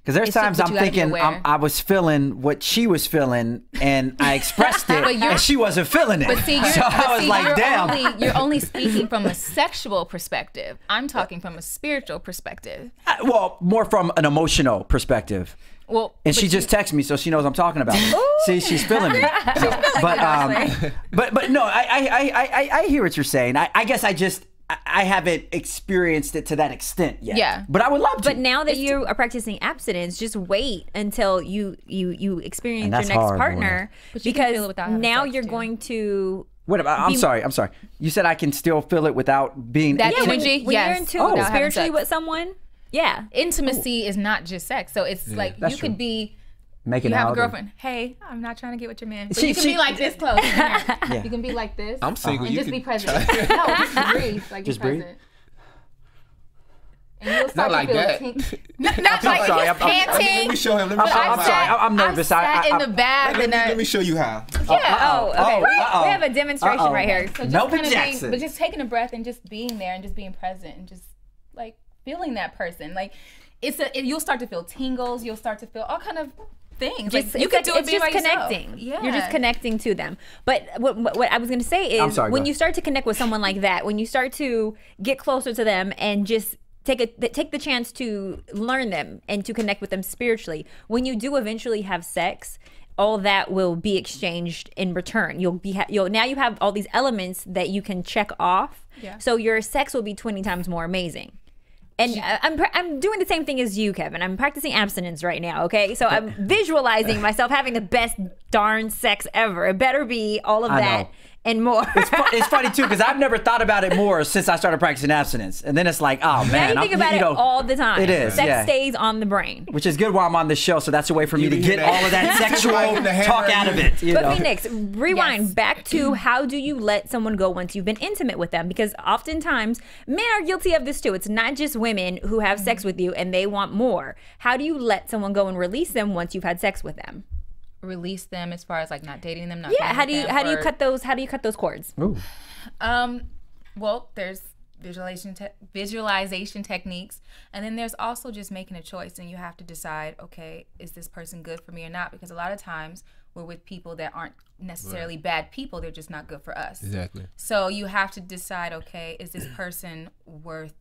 Because there's It's just- times but I'm you gotta be thinking aware. I was feeling what she was feeling, and I expressed it, and she wasn't feeling it. But see, so I was like, damn. you're only speaking from a sexual perspective. I'm talking from a spiritual perspective. Well, more from an emotional perspective. Well, And but she just texted me, so she knows I'm talking about it. See, she's feeling me. But no, I hear what you're saying. I guess I haven't experienced it to that extent yet. Yeah. But I would love to. But now that you are practicing abstinence, just wait until you experience And your that's next hard, partner, But you can feel because it without having now sex, you're too. going to. Wait, I'm sorry. You said I can still feel it without being. That Yeah, when, energy, when yes. you're in tune Without having spiritually sex. with someone, yeah. Intimacy is not just sex. So it's like That's you true. could be. Making You have out a or- girlfriend. Hey, I'm not trying to get with your man. But She- you can she- be like this close. You can be like this. I'm single. and You just can be present. No, just breathe. Like Just be breathe? present. And you'll start like to feel that. not like sorry, just I'm- panting. Let me show him. Let me But show him. I'm sorry, I'm nervous. I sat in I- the back and Let me show you how. Oh, okay. Uh-oh. We have a demonstration Uh-oh. right here. So just Melvin kinda Jackson. but just taking a breath and just being there and just being present and just like feeling that person. Like you'll start to feel tingles. You'll start to feel all kind of things. Just, Like, you could do it it's being just by yourself. connecting. Yeah. You're just connecting to them. But what I was going to say I'm is sorry, go when ahead. you start to connect with someone like that, when you start to get closer to them and just take the chance to learn them and to connect with them spiritually, when you do eventually have sex, all that will be exchanged in return. You'll now you have all these elements that you can check off. Yeah. So your sex will be 20 times more amazing. And I'm doing the same thing as you, Kevin. I'm practicing abstinence right now, okay? So I'm visualizing myself having the best darn sex ever. It better be all of I that know. and more. It's funny too because I've never thought about it more since I started practicing abstinence, and then it's like, oh man, now you think about it all the time. It is, Sex yeah. stays on the brain. Which is good while I'm on the show, so that's a way for me You to can get hear that. all of that sexual Right in the hammer. talk out of it. You know? But Phoenix, rewind Yes. back to how do you let someone go once you've been intimate with them? Because oftentimes men are guilty of this too. It's not just women who have sex with you and they want more. How do you let someone go and release them once you've had sex with them? Release them as far as like not dating them. Not Yeah, being with how do you them, or- cut those cords? Ooh. Well, there's visualization techniques, and then there's also just making a choice, and you have to decide, okay, is this person good for me or not? Because a lot of times we're with people that aren't necessarily bad people; they're just not good for us. Exactly. So you have to decide, okay, is this person worth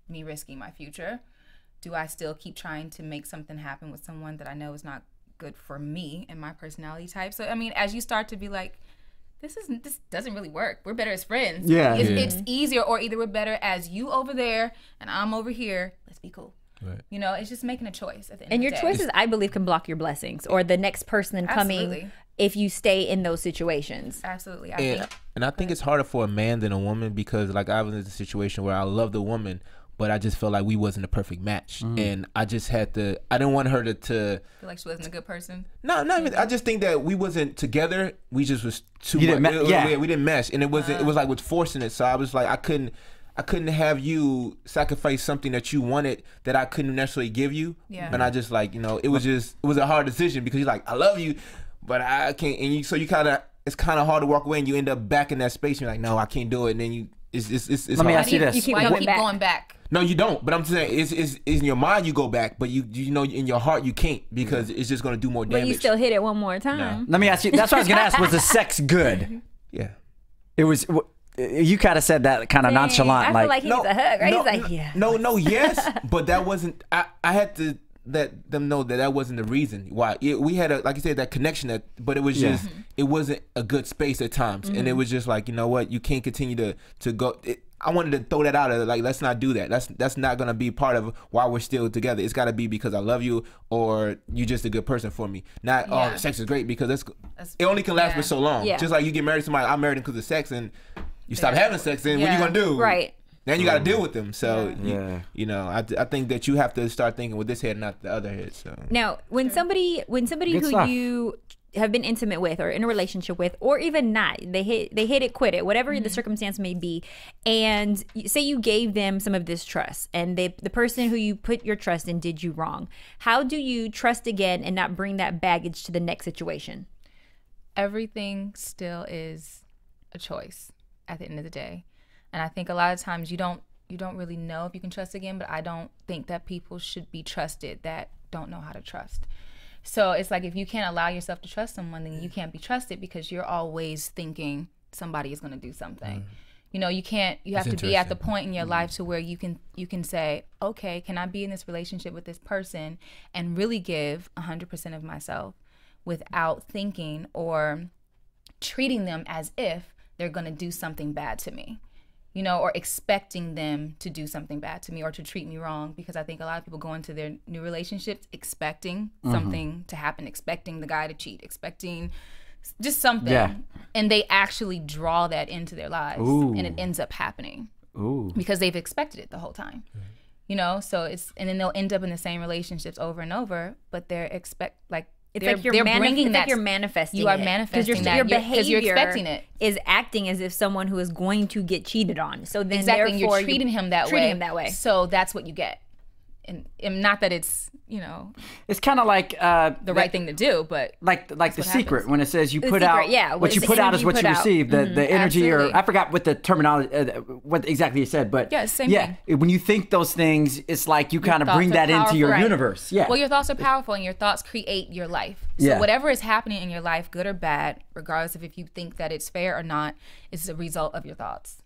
me risking my future? Do I still keep trying to make something happen with someone that I know is not good for me and my personality type? So I mean, as you start to be like, this doesn't really work. We're better as friends. Yeah. It's easier, or either we're better as you over there and I'm over here. Let's be cool. Right. You know, it's just making a choice at the end And of your the day. choices, I believe, can block your blessings or the next person coming Absolutely. if you stay in those situations. Absolutely. And I think it's harder for a man than a woman because like I was in a situation where I loved the woman, but I just felt like we wasn't a perfect match, and I just had to. I didn't want her to. feel like she wasn't a good person. No, not even. I just think that we wasn't together. We just was too. You didn't much. me- yeah. We didn't mesh, and it wasn't. It was like with forcing it. So I was like, I couldn't have you sacrifice something that you wanted that I couldn't necessarily give you. Yeah. And I just like it was a hard decision because you're like I love you, but I can't. And you kind of it's kind of hard to walk away, and you end up back in that space. You're like, no, I can't do it, and then you. It's Let me hard. ask you this. You keep Why you going keep back. going back? No, you don't. But I'm saying it's in your mind you go back, but you know in your heart you can't because it's just gonna do more damage. But you still hit it one more time. Let me ask you. That's what I was gonna ask. Was the sex good? Yeah. It was. You kind of said that kind of nonchalant, I feel like he needs a hug, right? He's like, yeah. No, yes, but that wasn't. I had to let them know that wasn't the reason why. We had like you said, that connection. But it was just it wasn't a good space at times, and it was just like you know what, you can't continue to go. I wanted to throw that out of like let's not do that. That's not gonna be part of why we're still together. It's got to be because I love you or you just a good person for me. Not Yeah. sex is great because it only can last yeah. for so long. Yeah. Just like you get married to somebody, I married him because of sex, and you stop having sex. Then what you Yeah. gonna do? Right. Then you got to deal with them. So Yeah. you know, I think that you have to start thinking with this head, not the other head. So Now, when somebody Good who stuff. you have been intimate with or in a relationship with, or even not, they hit it, quit it, whatever the circumstance may be, and say you gave them some of this trust, and the person who you put your trust in did you wrong. How do you trust again and not bring that baggage to the next situation? Everything still is a choice at the end of the day, and I think a lot of times you don't really know if you can trust again, but I don't think that people should be trusted that don't know how to trust. So it's like, if you can't allow yourself to trust someone, then you can't be trusted, because you're always thinking somebody is going to do something. You know, you have to be at the point in your life to where you can say, okay, can I be in this relationship with this person and really give 100% of myself without thinking or treating them as if they're going to do something bad to me, you know, or expecting them to do something bad to me or to treat me wrong. Because I think a lot of people go into their new relationships expecting something to happen, expecting the guy to cheat, expecting just something. Yeah. And they actually draw that into their lives. Ooh. And it ends up happening. Ooh. Because they've expected it the whole time. You know, so and then they'll end up in the same relationships over and over, but they're It's like you're manifesting. You are manifesting that. Your behavior you're expecting it. Is acting as if someone who is going to get cheated on. So then exactly, therefore you're treating him that way. So that's what you get. And not that it's, you know, it's kind of like the right thing to do, but like The Secret, happens. When it says you the put secret, out, yeah, what you put out is what you receive. The energy, absolutely. or I forgot what the terminology, what exactly you said, but yeah, same thing. When you think those things, it's like you kind of bring that into your universe. Yeah. Well, your thoughts are powerful, and your thoughts create your life. So whatever is happening in your life, good or bad, regardless of if you think that it's fair or not, is a result of your thoughts.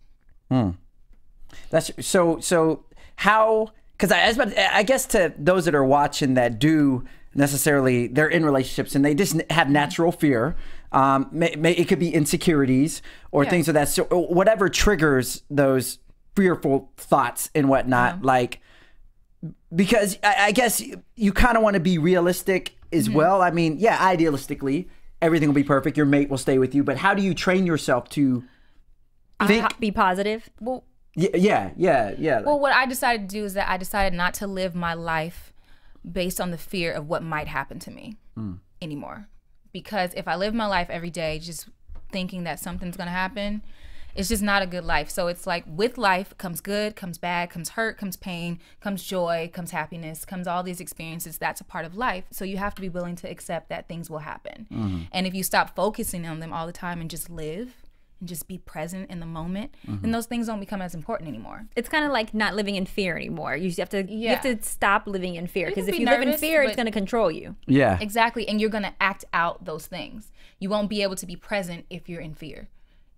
That's so how. Because I guess to those that are watching that do necessarily, they're in relationships and they just have natural fear. It could be insecurities or things of that. So whatever triggers those fearful thoughts and whatnot, like, because I guess you kind of want to be realistic as well. I mean, idealistically, everything will be perfect. Your mate will stay with you. But how do you train yourself to think? Be positive? Well, Yeah. Well, what I decided to do is that I decided not to live my life based on the fear of what might happen to me anymore. Because if I live my life every day just thinking that something's going to happen, it's just not a good life. So it's like, with life comes good, comes bad, comes hurt, comes pain, comes joy, comes happiness, comes all these experiences. That's a part of life. So you have to be willing to accept that things will happen. And if you stop focusing on them all the time and just live, and just be present in the moment, then those things don't become as important anymore. It's kind of like not living in fear anymore. You have to stop living in fear, because if you live in fear, it's going to control you. Yeah, exactly, and you're going to act out those things. You won't be able to be present if you're in fear.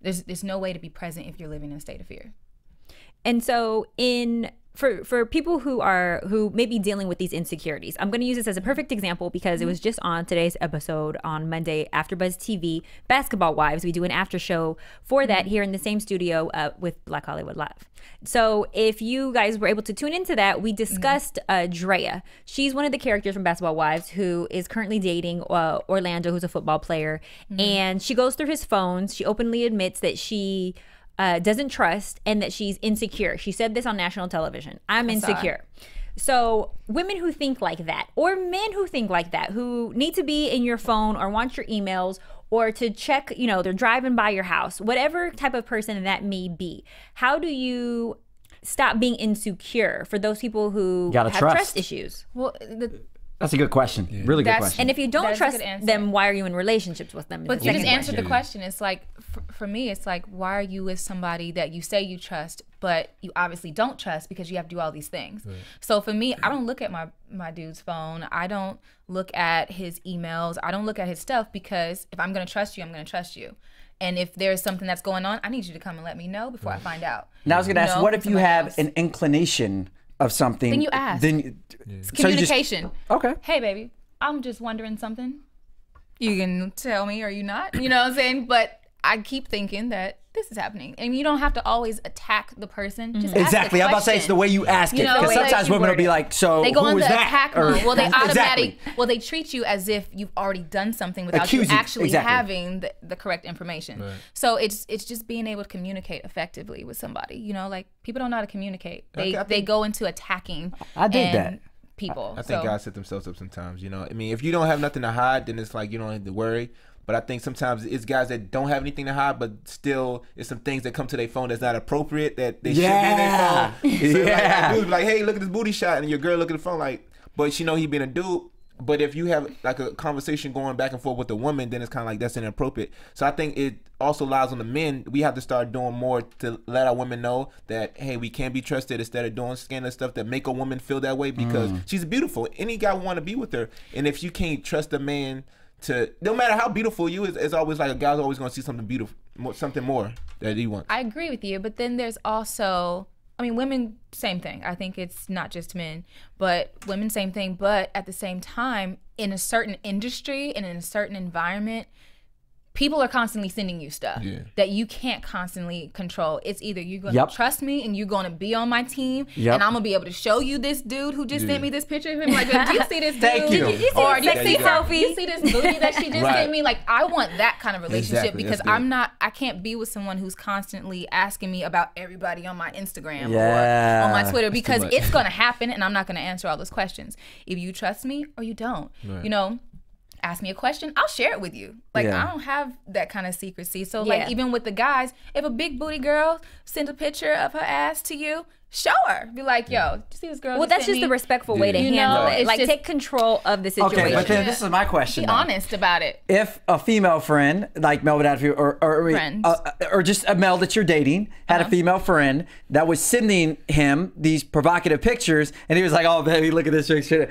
There's no way to be present if you're living in a state of fear. And so for people who may be dealing with these insecurities, I'm going to use this as a perfect example because it was just on today's episode on Monday, AfterBuzz TV, Basketball Wives. We do an after show for that here in the same studio with Black Hollywood Live. So if you guys were able to tune into that, we discussed Drea. She's one of the characters from Basketball Wives who is currently dating Orlando, who's a football player. And she goes through his phones. She openly admits that she doesn't trust and that she's insecure. She said this on national television. I'm insecure. So women who think like that, or men who think like that, who need to be in your phone or want your emails or to check, they're driving by your house, whatever type of person that may be, how do you stop being insecure for those people who have trust issues? Well, that's a good question. Really good question. And if you don't trust them, why are you in relationships with them? But you just answered the question. It's like, for me, it's like, why are you with somebody that you say you trust, but you obviously don't trust because you have to do all these things? Right. So for me, I don't look at my dude's phone. I don't look at his emails. I don't look at his stuff, because if I'm going to trust you, I'm going to trust you. And if there's something that's going on, I need you to come and let me know before I find out. Now I was going to ask, what if you have an inclination of something? Then you ask. It's communication. Okay. Hey, baby, I'm just wondering something. You can tell me, or you not? You know what I'm saying? But I keep thinking that this is happening. And you don't have to always attack the person. Just exactly. Ask I'm about to say it's the way you ask it. Because sometimes women will be like, so they go who on is the that? Attack mode. Well, they automatically, they treat you as if you've already done something without you actually having the correct information. Right. So it's just being able to communicate effectively with somebody. Like, people don't know how to communicate. They go into attacking. I did that. people. I think So- guys set themselves up sometimes. You know, I mean, if you don't have nothing to hide, then it's like you don't have to worry. But I think sometimes it's guys that don't have anything to hide, but still, it's some things that come to their phone that's not appropriate that they shouldn't be in their phone. So Yeah. like, dude be like, hey, look at this booty shot, and your girl look at the phone like, but she know he being a dude. But if you have like a conversation going back and forth with a woman, then it's kind of like that's inappropriate. So I think it also lies on the men. We have to start doing more to let our women know that, hey, we can be trusted instead of doing scandalous stuff that make a woman feel that way because she's beautiful. Any guy want to be with her. And if you can't trust a man to, no matter how beautiful you is, it's always like a guy's always going to see something beautiful, something more that he wants. I agree with you, but then there's also, I mean, women, same thing. I think it's not just men, but women, same thing. But at the same time, in a certain industry and in a certain environment, people are constantly sending you stuff that you can't constantly control. It's either you're going to trust me and you're going to be on my team and I'm going to be able to show you this dude who just sent me this picture of him. Like, do you see this dude? Thank you. You see Or the do you sexy see selfie? You see this booty that she just sent me? Like, I want that kind of relationship Exactly, because that's good. I can't be with someone who's constantly asking me about everybody on my Instagram Yeah. or on my Twitter because much. it's going to happen and I'm not going to answer all those questions. If you trust me or you don't, you know, ask me a question, I'll share it with you. Like, Yeah. I don't have that kind of secrecy. So, Yeah. like, even with the guys, if a big booty girl sends a picture of her ass to you, show her. Be like, yo, did you see this girl? Well, that's just the respectful way to You know, handle it. it's Like, just- take control of the situation. Okay, but then this is my question. Be though. honest about it. If a female friend, like Melvin had, Friends. or just a male that you're dating, had a female friend that was sending him these provocative pictures, and he was like, "Oh, baby, look at this picture."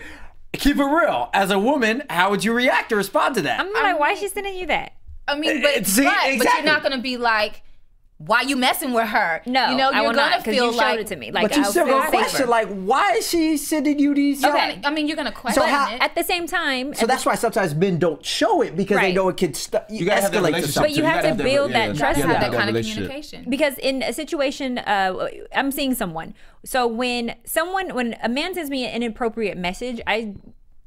Keep it real. As a woman, how would you react or respond to that? I'm like, why is she sending you that? I mean, but, See, but you're exactly. not going to be like, why you messing with her? No, you know, I you're will going not to because feel you like, showed it to me. Like, But you I'll still feel gonna question, safer. like, why is she sending you these? okay, I mean, you're going to question how- it. At the same time, So that's why sometimes men don't show it because they Right. know it could You gotta have that escalate to relationship. something. But you have to build that trust You with have them. that kind of relationship. communication. because in a situation, I'm seeing someone. So when a man sends me an inappropriate message, I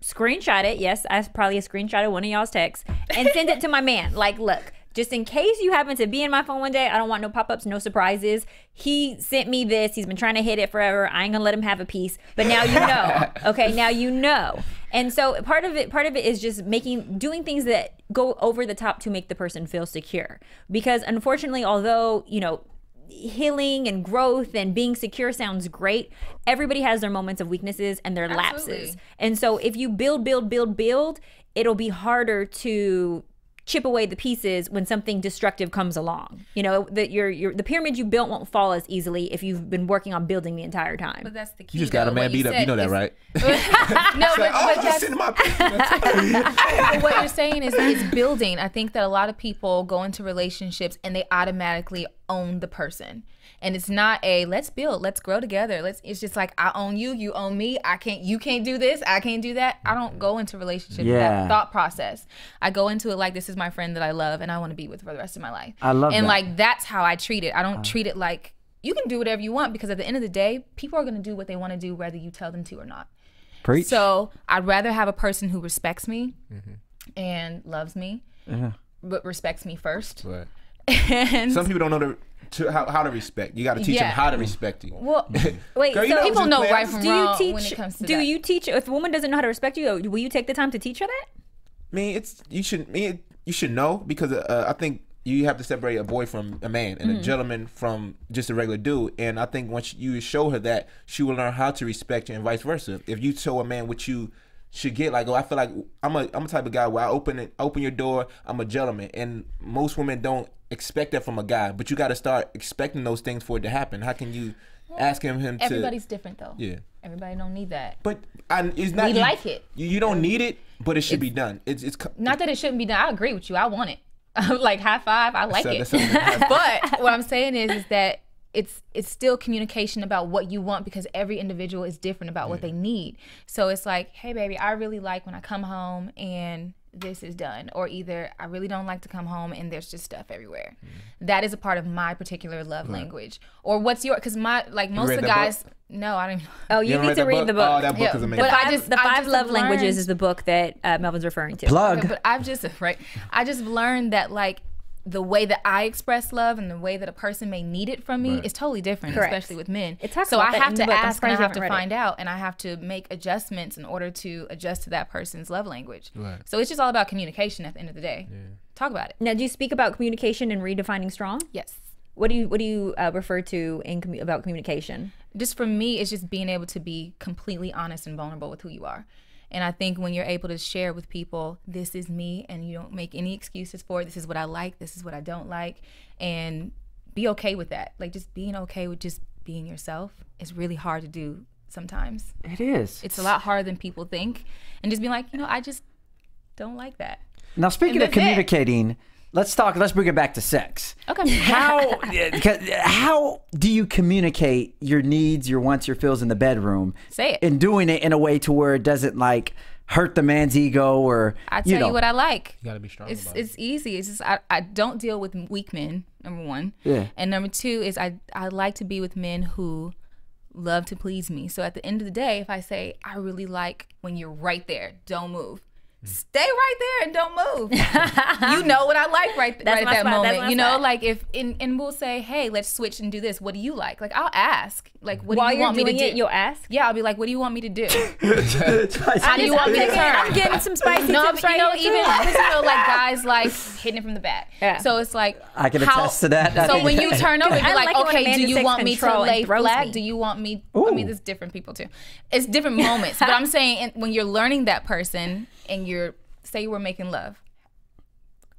screenshot it. Yes, I probably a screenshot of one of y'all's texts and send it to my man. Like, look, just in case you happen to be in my phone one day, I don't want no pop-ups, no surprises. He sent me this. He's been trying to hit it forever. I ain't gonna let him have a piece. But now you know. Okay, now you know. And so part of it is just doing things that go over the top to make the person feel secure. Because unfortunately, although, you know, healing and growth and being secure sounds great, everybody has their moments of weaknesses and their Absolutely. lapses. And so if you build, it'll be harder to chip away the pieces when something destructive comes along. You know, the pyramid you built won't fall as easily if you've been working on building the entire time. But that's the key. You just got a though, man what beat up. You know that, said right? is- No, but Oh, that's just send my picture. but what you're saying is it's building. I think that a lot of people go into relationships and they automatically own the person. And it's not a let's build, let's grow together. It's just like I own you, you own me. You can't do this, I can't do that. I don't go into relationships with Yeah. that thought process. I go into it like this is my friend that I love and I want to be with for the rest of my life. I love and that. like that's how I treat it. I don't treat it like you can do whatever you want because at the end of the day, people are gonna do what they want to do whether you tell them to or not. Preach. So I'd rather have a person who respects me and loves me, but respects me first. Right. And Some people don't know how to respect. You got to teach them Yeah. how to respect you. well, Wait, Girl, you so know people just know playing. right from do you wrong teach? when it comes to do that. you teach if a woman doesn't know how to respect you? Will you take the time to teach her that? I mean, you should know because I think you have to separate a boy from a man and a gentleman from just a regular dude. And I think once you show her that, she will learn how to respect you and vice versa. If you show a man what you should get, like, oh, I feel like I'm a type of guy where I open your door, I'm a gentleman, and most women don't expect that from a guy. But you got to start expecting those things for it to happen. How can you ask him to? Everybody's different though. Yeah. Everybody don't need that. But it's not. We like it. You don't need it, but it should be done. It's Not that it shouldn't be done. I agree with you. I want it. Like high five. I like it. that's But what I'm saying is that it's still communication about what you want because every individual is different about what they need. So it's like, hey baby, I really like when I come home and this is done, or either I really don't like to come home and there's just stuff everywhere. That is a part of my particular love language. Or what's your? Because most of read the that guys. No, I don't even. Oh, you ever need read to that read the book. Oh, that book Yeah, is amazing. but I The Five Love have Languages learned- is the book that Melvin's referring to. Plug. But I've just learned that like the way that I express love and the way that a person may need it from me is totally different, Correct. especially with men. It talks so about I that have in to the book. I'm ask and I surprised you have to haven't read find it. out, and I have to make adjustments in order to adjust to that person's love language. Right. So it's just all about communication at the end of the day. Talk about it. Now, do you speak about communication and redefining strong? Yes. What do you refer to in about communication? Just for me, it's just being able to be completely honest and vulnerable with who you are. And I think when you're able to share with people, this is me, and you don't make any excuses for it. This is what I like. This is what I don't like. And be okay with that. Like, just being okay with just being yourself is really hard to do sometimes. It is. It's a lot harder than people think. And just being like, I just don't like that. Now, speaking And of that's it. communicating, let's bring it back to sex. Okay. How do you communicate your needs, your wants, your feels in the bedroom? Say it. And doing it in a way to where it doesn't like hurt the man's ego or I tell you, know. what I like. You gotta be strong It's about it. it's easy. It's just I don't deal with weak men, number one. Yeah. And number two is I like to be with men who love to please me. So at the end of the day, if I say I really like when you're right there, don't move. Stay right there and don't move. You know what I like right at my that spot. That's moment. my You know, spot. like if and we'll say, hey, let's switch and do this. What do you like? Like I'll ask. Like what While do you you're want me to doing do? it, you'll ask. Yeah, I'll be like, what do you want me to do? How do you want me to turn? I'm getting some spicy No, tips but right you know, here, even too. because like guys like hitting it from the back. Yeah. So it's like I can attest to that. So when you turn over, I you're like, like it when a okay, man do just you takes want me to control and lay throws flat? me. Do you want me? Ooh. I mean, there's different people too. It's different moments, but I'm saying when you're learning that person and you're say we're making love.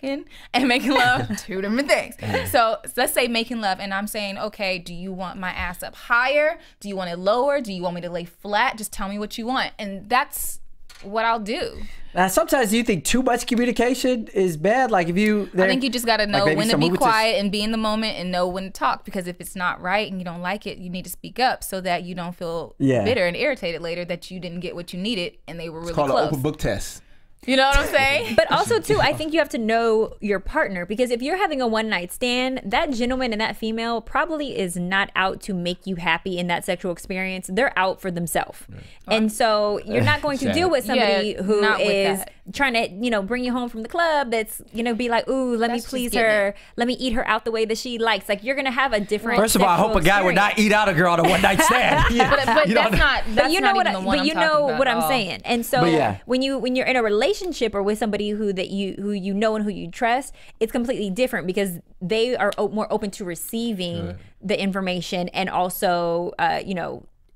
And making love, two different things. So let's say making love, and I'm saying, okay, do you want my ass up higher? Do you want it lower? Do you want me to lay flat? Just tell me what you want, and that's what I'll do. Now, sometimes do you think too much communication is bad? Like if you, I think you just got to know maybe when to some be move it to- quiet and be in the moment and know when to talk. Because if it's not right and you don't like it, you need to speak up so that you don't feel Yeah. bitter and irritated later that you didn't get what you needed and they were really It's called an close. open book test. You know what I'm saying? But also, too, I think you have to know your partner, because if you're having a one-night stand, that gentleman and that female probably is not out to make you happy in that sexual experience. They're out for themselves. And so you're not going to Sad. deal with somebody Yeah, who not with is that. trying to, bring you home from the club that's, be like, ooh, let me That's just please getting her. Let me eat her out the way that she likes. Like, you're going to have a different First of all, I hope a sexual guy would not experience. eat out a girl on a one night stand. But You that's don't- not. That's But you know not what? even the one But I'm you talking know about what at I'm all. saying. And so But yeah. when you're in a relationship or with somebody who you know and who you trust, it's completely different because they are more open to receiving the information and also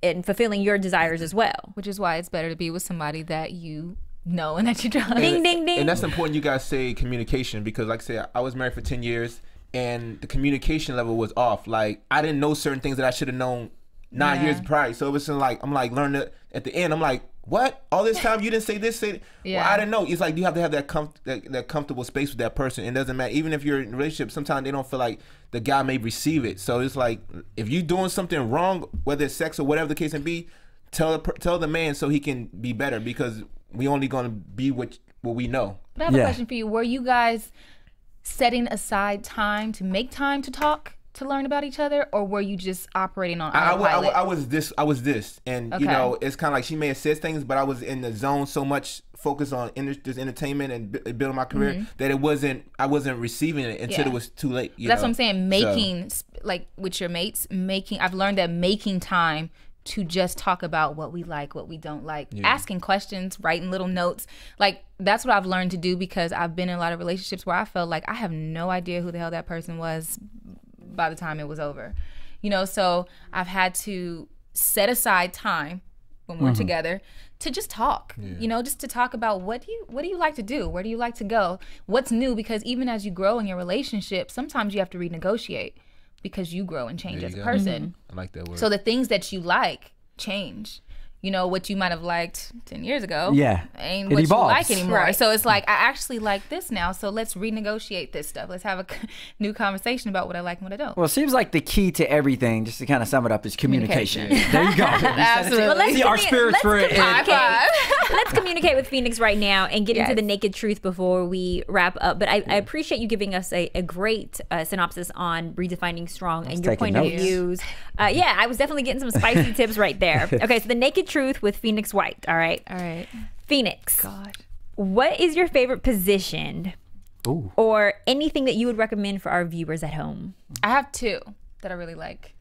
and fulfilling your desires as well. Which is why it's better to be with somebody that you know and that you trust. Ding ding ding. And that's important you guys say communication, because like I said, I was married for 10 years and the communication level was off. Like I didn't know certain things that I should have known 9 years prior. So it was like, I'm like learning it at the end. I'm like, what? All this time you didn't say this, say that? Yeah. Well, I didn't know. It's like you have to have that that comfortable space with that person. It doesn't matter. Even if you're in a relationship, sometimes they don't feel like the guy may receive it. So it's like, if you're doing something wrong, whether it's sex or whatever the case may be, tell the man so he can be better, because we only going to be what we know. But I have Yeah. a question for you. Were you guys setting aside time to make time to talk, to learn about each other, or were you just operating on autopilot? I was this, and Okay. it's kind of like she may have said things, but I was in the zone so much, focused on this entertainment and building my career, that I wasn't receiving it until Yeah. it was too late. That's what I'm saying. Making, like with your mates, I've learned that making time to just talk about what we like, what we don't like, asking questions, writing little notes. Like that's what I've learned to do, because I've been in a lot of relationships where I felt like I have no idea who the hell that person was by the time it was over. So I've had to set aside time when we're together to just talk, just to talk about what do you like to do? Where do you like to go? What's new? Because even as you grow in your relationship, sometimes you have to renegotiate because you grow and change There as you a go. person. I like that word. So the things that you like change. What you might have liked 10 years ago Yeah. ain't It what evolves. you like anymore. Right. So it's like, I actually like this now, so let's renegotiate this stuff. Let's have a new conversation about what I like and what I don't. Well, it seems like the key to everything, just to kind of sum it up, is communication. There you go. Absolutely. Well, let's See, our commu- spirits let's were in. communicate. Let's communicate with Phoenix right now and get into Yes. the naked truth before we wrap up. But I appreciate you giving us a great synopsis on redefining strong and your taking point of notes. views. I was definitely getting some spicy tips right there. Okay, so the naked truth with Phoenix White. All right, All right. Phoenix. God. What is your favorite position Ooh. or anything that you would recommend for our viewers at home? I have two that I really like.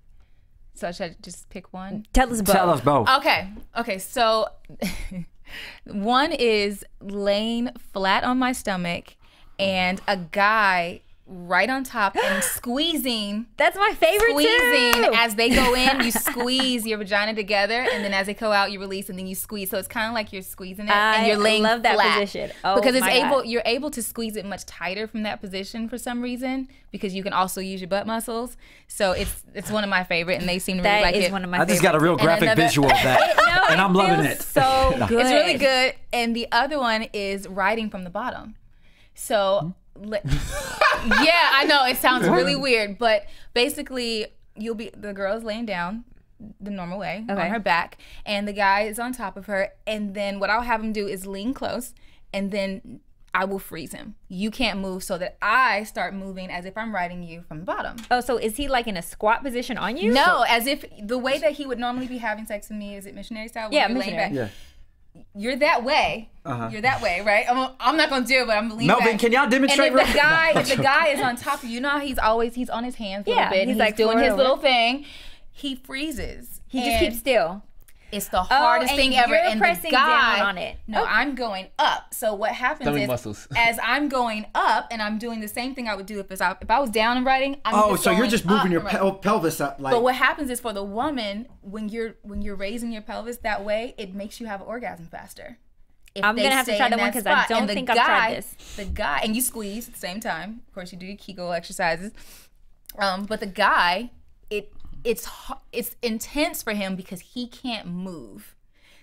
So should I just pick one? Tell us both. Tell us both. Okay. So one is laying flat on my stomach and a guy right on top and squeezing. That's my favorite Squeezing too. as they go in, you squeeze your vagina together, and then as they go out, you release, and then you squeeze. So it's kind of like you're squeezing it, and you're laying love that flat. position. Oh, because my God. you're able to squeeze it much tighter from that position for some reason, because you can also use your butt muscles. So it's one of my favorite, and they seem to really That like is it. one of my I just got a real graphic another- visual of that, No, and I'm loving feels it. So good. It's really good. And the other one is riding from the bottom. So, yeah, I know it sounds really weird, but basically the girl's laying down the normal way on her back, and the guy is on top of her. And then what I'll have him do is lean close, and then I will freeze him. You can't move, so that I start moving as if I'm riding you from the bottom. Oh, so is he like in a squat position on you? No, as if the way that he would normally be having sex with me, is it missionary style? Yeah, When you're laying missionary. back? You're that way. You're that way, right? I'm not gonna do it, but I'm leaning Melvin, back. can y'all demonstrate? And if the guy is on top of you, know how he's on his hands a little Yeah, bit. he's He's like like doing forward his over. little thing. He freezes. He just And keeps still. It's the hardest and thing ever. you're And pressing the guy, down on it. No, I'm going up. So what happens Stomach is, muscles. as I'm going up and I'm doing the same thing I would do if I was down and riding. I'm Oh, just so you're going just up moving your and riding. pelvis up, like. But what happens is, for the woman, when you're raising your pelvis that way, it makes you have an orgasm faster. If I'm they gonna have to stay try in that one, 'cause I spot. don't And the think I've tried guy- this. The guy, and you squeeze at the same time. Of course, you do your Kegel exercises. But the guy, it's intense for him because he can't move.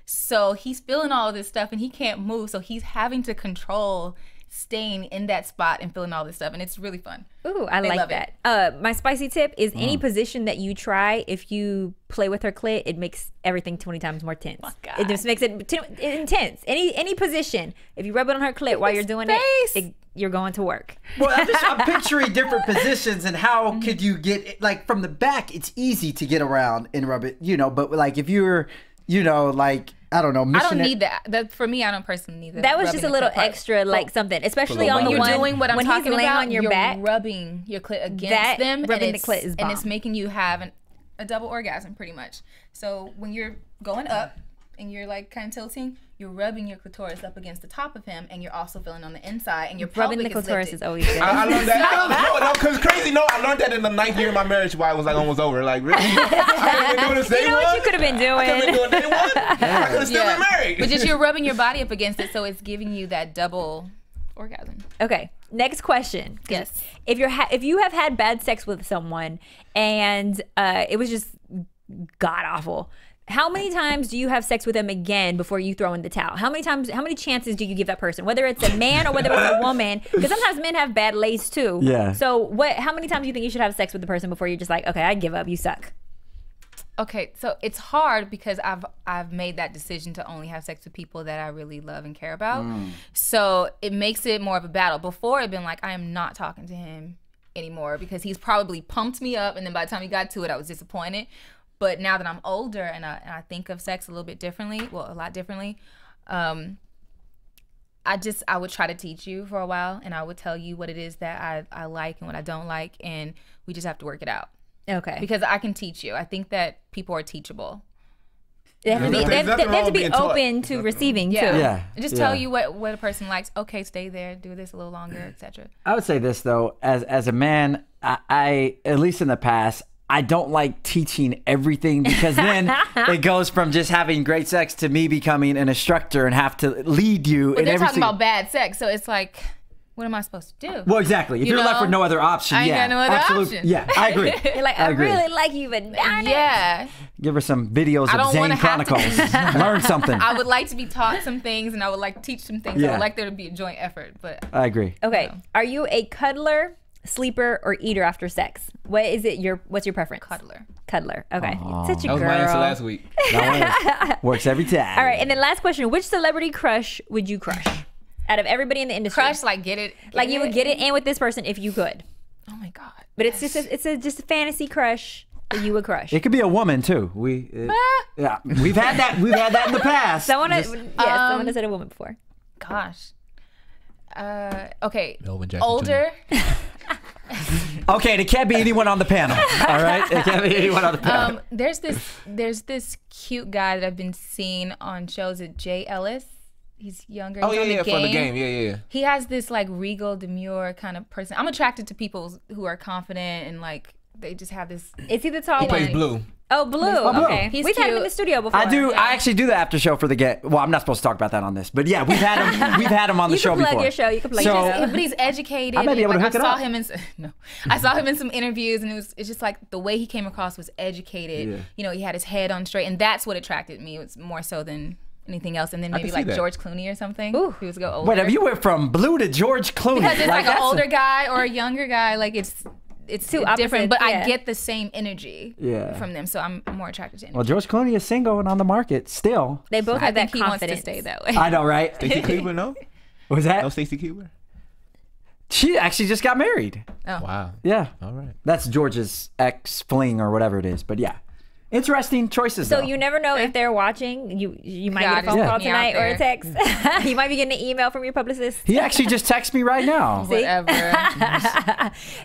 So he's feeling all of this stuff and he can't move. So he's having to control staying in that spot and feeling all this stuff, and it's really fun. Ooh, I They like love that. My spicy tip is any position that you try, if you play with her clit, it makes everything 20 times more tense. God. It just makes it intense. Any position, if you rub it on her clit while you're doing face. you're going to work. Well, I'm picturing different positions and how could you get it, like from the back? It's easy to get around and rub it, but like if you're, like I don't know, I don't need that. For me, I don't personally need that. That was rubbing just a the little clit part. extra, like something, especially on When the you're one doing what I'm when talking he's laying about, on your you're back. rubbing your clit against That them, rubbing and the clit is and it's bomb. making you have a double orgasm pretty much. So when you're going up and you're like kind of tilting, you're rubbing your clitoris up against the top of him, and you're also feeling on the inside, and your Rubbing the pelvic clitoris is is lifted. always good. I learned that. No, because crazy. No, I learned that in the 9th year of my marriage while I was like almost over. Like, really? I could have been doing this day You know what one. you could have been I could have been doing? doing day one. I could have still been married. But just you're rubbing your body up against it, so it's giving you that double orgasm. Okay, next question. 'Cause Yes. If you have had bad sex with someone and it was just god awful, how many times do you have sex with them again before you throw in the towel? How many chances do you give that person, whether it's a man or whether it's a woman? Because sometimes men have bad lays too. Yeah. So how many times do you think you should have sex with the person before you're just like, okay, I give up, you suck? Okay, so it's hard because I've made that decision to only have sex with people that I really love and care about. So it makes it more of a battle. Before it'd been like, I am not talking to him anymore because he's probably pumped me up, and then by the time he got to it, I was disappointed. But now that I'm older and I think of sex a little bit differently, well, a lot differently, I would try to teach you for a while, and I would tell you what it is that I like and what I don't like, and we just have to work it out. Okay. Because I can teach you. I think that people are teachable. They have to be, There's they have nothing to wrong with be being taught. open to receiving Yeah. too. Yeah. Just tell you what a person likes. Okay, stay there, do this a little longer, etc. I would say this though, as a man, I at least in the past, I don't like teaching everything because then it goes from just having great sex to me becoming an instructor and have to lead you. But in they're every talking single- about bad sex, so it's like, what am I supposed to do? Well, exactly. If You you're left know? with no other option, I ain't yeah, got no other absolutely. option. Yeah, I agree. You're like, I agree. really like you, but darn it. Yeah, Give her some videos I of don't Zane wanna have to- Chronicles. Learn something. I would like to be taught some things, and I would like to teach some things. I Yeah. would like there to be a joint effort, but I agree. Okay. Are you a cuddler, sleeper, or eater after sex? What's your preference? cuddler. Cuddler. Okay. Such a That was girl. my answer last week. That one works every time. All right, and then last question: which celebrity crush would you crush out of everybody in the industry? Crush, like get it. like you would get it in with this person if you could, Oh my god. but it's just just a fantasy crush that you would crush. It could be a woman too. Yeah, we've had that. We've had that in the past. Someone has said a woman before. Gosh. Okay. Melvin Jackson Older. Okay, it can't be anyone on the panel. All right, it can't be anyone on the panel. There's this cute guy that I've been seeing on shows at Jay Ellis. He's younger. Oh He's yeah, on yeah, the from the game. game, yeah. He has this like regal, demure kind of person. I'm attracted to people who are confident and like they just have this. Is he the tall He one? plays Blue. Oh, Blue. Blue. Okay. He's We've had him in cute. the studio before. I do. Yeah. I actually do the after show for the get. Well, I'm not supposed to talk about that on this, but yeah, we've had him. We've had him on the You show can plug before. your show. You can plug So- your show. But he's educated. I may be able to Like, hook it I saw up. him in I saw him in some interviews, and it's just like the way he came across was educated. Yeah. You know, he had his head on straight, and that's what attracted me. It was more so than anything else. And then maybe can see like that. George Clooney or something. Ooh. He was go older. Wait, if you went from Blue to George Clooney, because it's like an that's older guy or a younger guy, like it's Two different. opposites, But yeah. I get the same energy Yeah. from them, so I'm more attracted to him. Well, George Clooney is single and on the market still. They both I have that think he wants to confidence. stay that way. I know, right? Stacey Keebler, no? Was that? No Stacey Keebler? She actually just got married. Wow. Yeah. All right. That's George's ex fling or whatever it is. But yeah, interesting choices. So though. you never know if they're watching. You might get a God, phone just call put me out tonight or a there. text. You might be getting an email from your publicist. He actually just texted me right now. Whatever.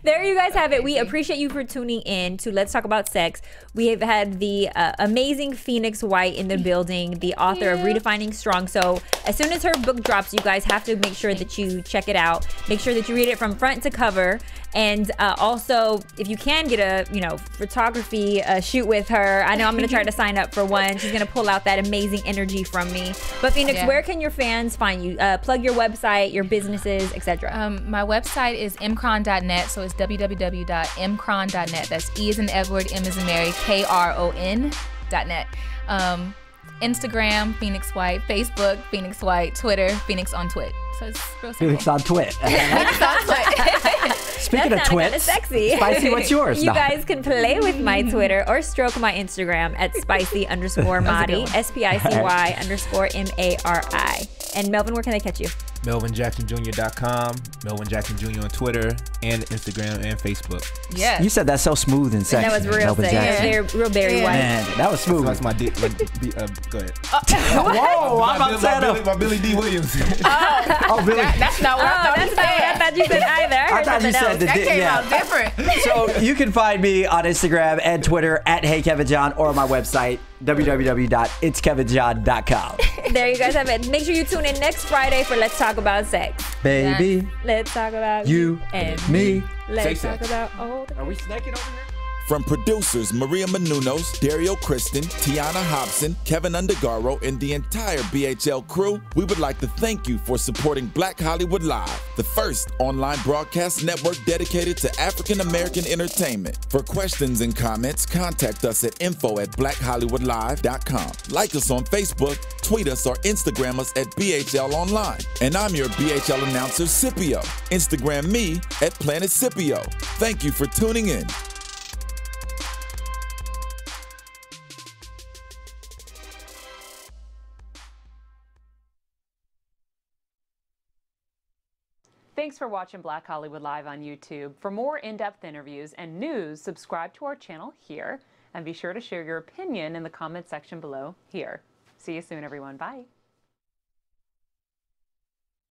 There you guys have it. We appreciate you for tuning in to Let's Talk About Sex. We have had the amazing Phoenix White in the building, the author of Redefining Strong. So as soon as her book drops, you guys have to make sure that you check it out. Make sure that you read it from front to cover. And also, if you can get a photography shoot with her, I know I'm going to try to sign up for one. She's going to pull out that amazing energy from me. But Phoenix, Yeah. where can your fans find you? Plug your website, your businesses, etc. My website is mcron.net, so it's www.mcron.net. That's E as in Edward, M as in Mary, KRON.net. Instagram, Phoenix White. Facebook, Phoenix White. Twitter, Phoenix on Twit. So it's real simple. Felix on Twit. Phoenix on Twit. Speaking of That sounded kinda twits, sexy. Spicy, what's yours? You No. guys can play with my Twitter or stroke my Instagram at spicy_Mari, SPICY_MARI. And Melvin, where can they catch you? MelvinJacksonJr.com, Melvin Jackson Jr. on Twitter and Instagram and Facebook. Yes. You said that so smooth and sexy. That was real Melvin sexy. Jackson. They're real Barry White. Man, that was smooth. That's my dick. Go ahead. Whoa, I'm upset. My Billy D. Williams. Oh, Billy. That's not what I thought That's you not what I said. thought you said either. I I heard thought you something said else. the That dick. came Yeah. out different. So you can find me on Instagram and Twitter at HeyKevinJohn or my website www.itskevinjohn.com. There you guys have it. Make sure you tune in next Friday for Let's Talk About Sex. Baby, Let's talk about you and me. Let's Say talk sex. about all the Are we snacking over here? From producers Maria Menounos, Dario Kristen, Tiana Hobson, Kevin Undergaro, and the entire BHL crew, we would like to thank you for supporting Black Hollywood Live, the first online broadcast network dedicated to African American entertainment. For questions and comments, contact us at info@blackhollywoodlive.com. Like us on Facebook, tweet us, or Instagram us at BHL Online. And I'm your BHL announcer, Scipio. Instagram me at Planet Scipio. Thank you for tuning in. Thanks for watching Black Hollywood Live on YouTube. For more in-depth interviews and news, subscribe to our channel here, and be sure to share your opinion in the comment section below here. See you soon, everyone. Bye.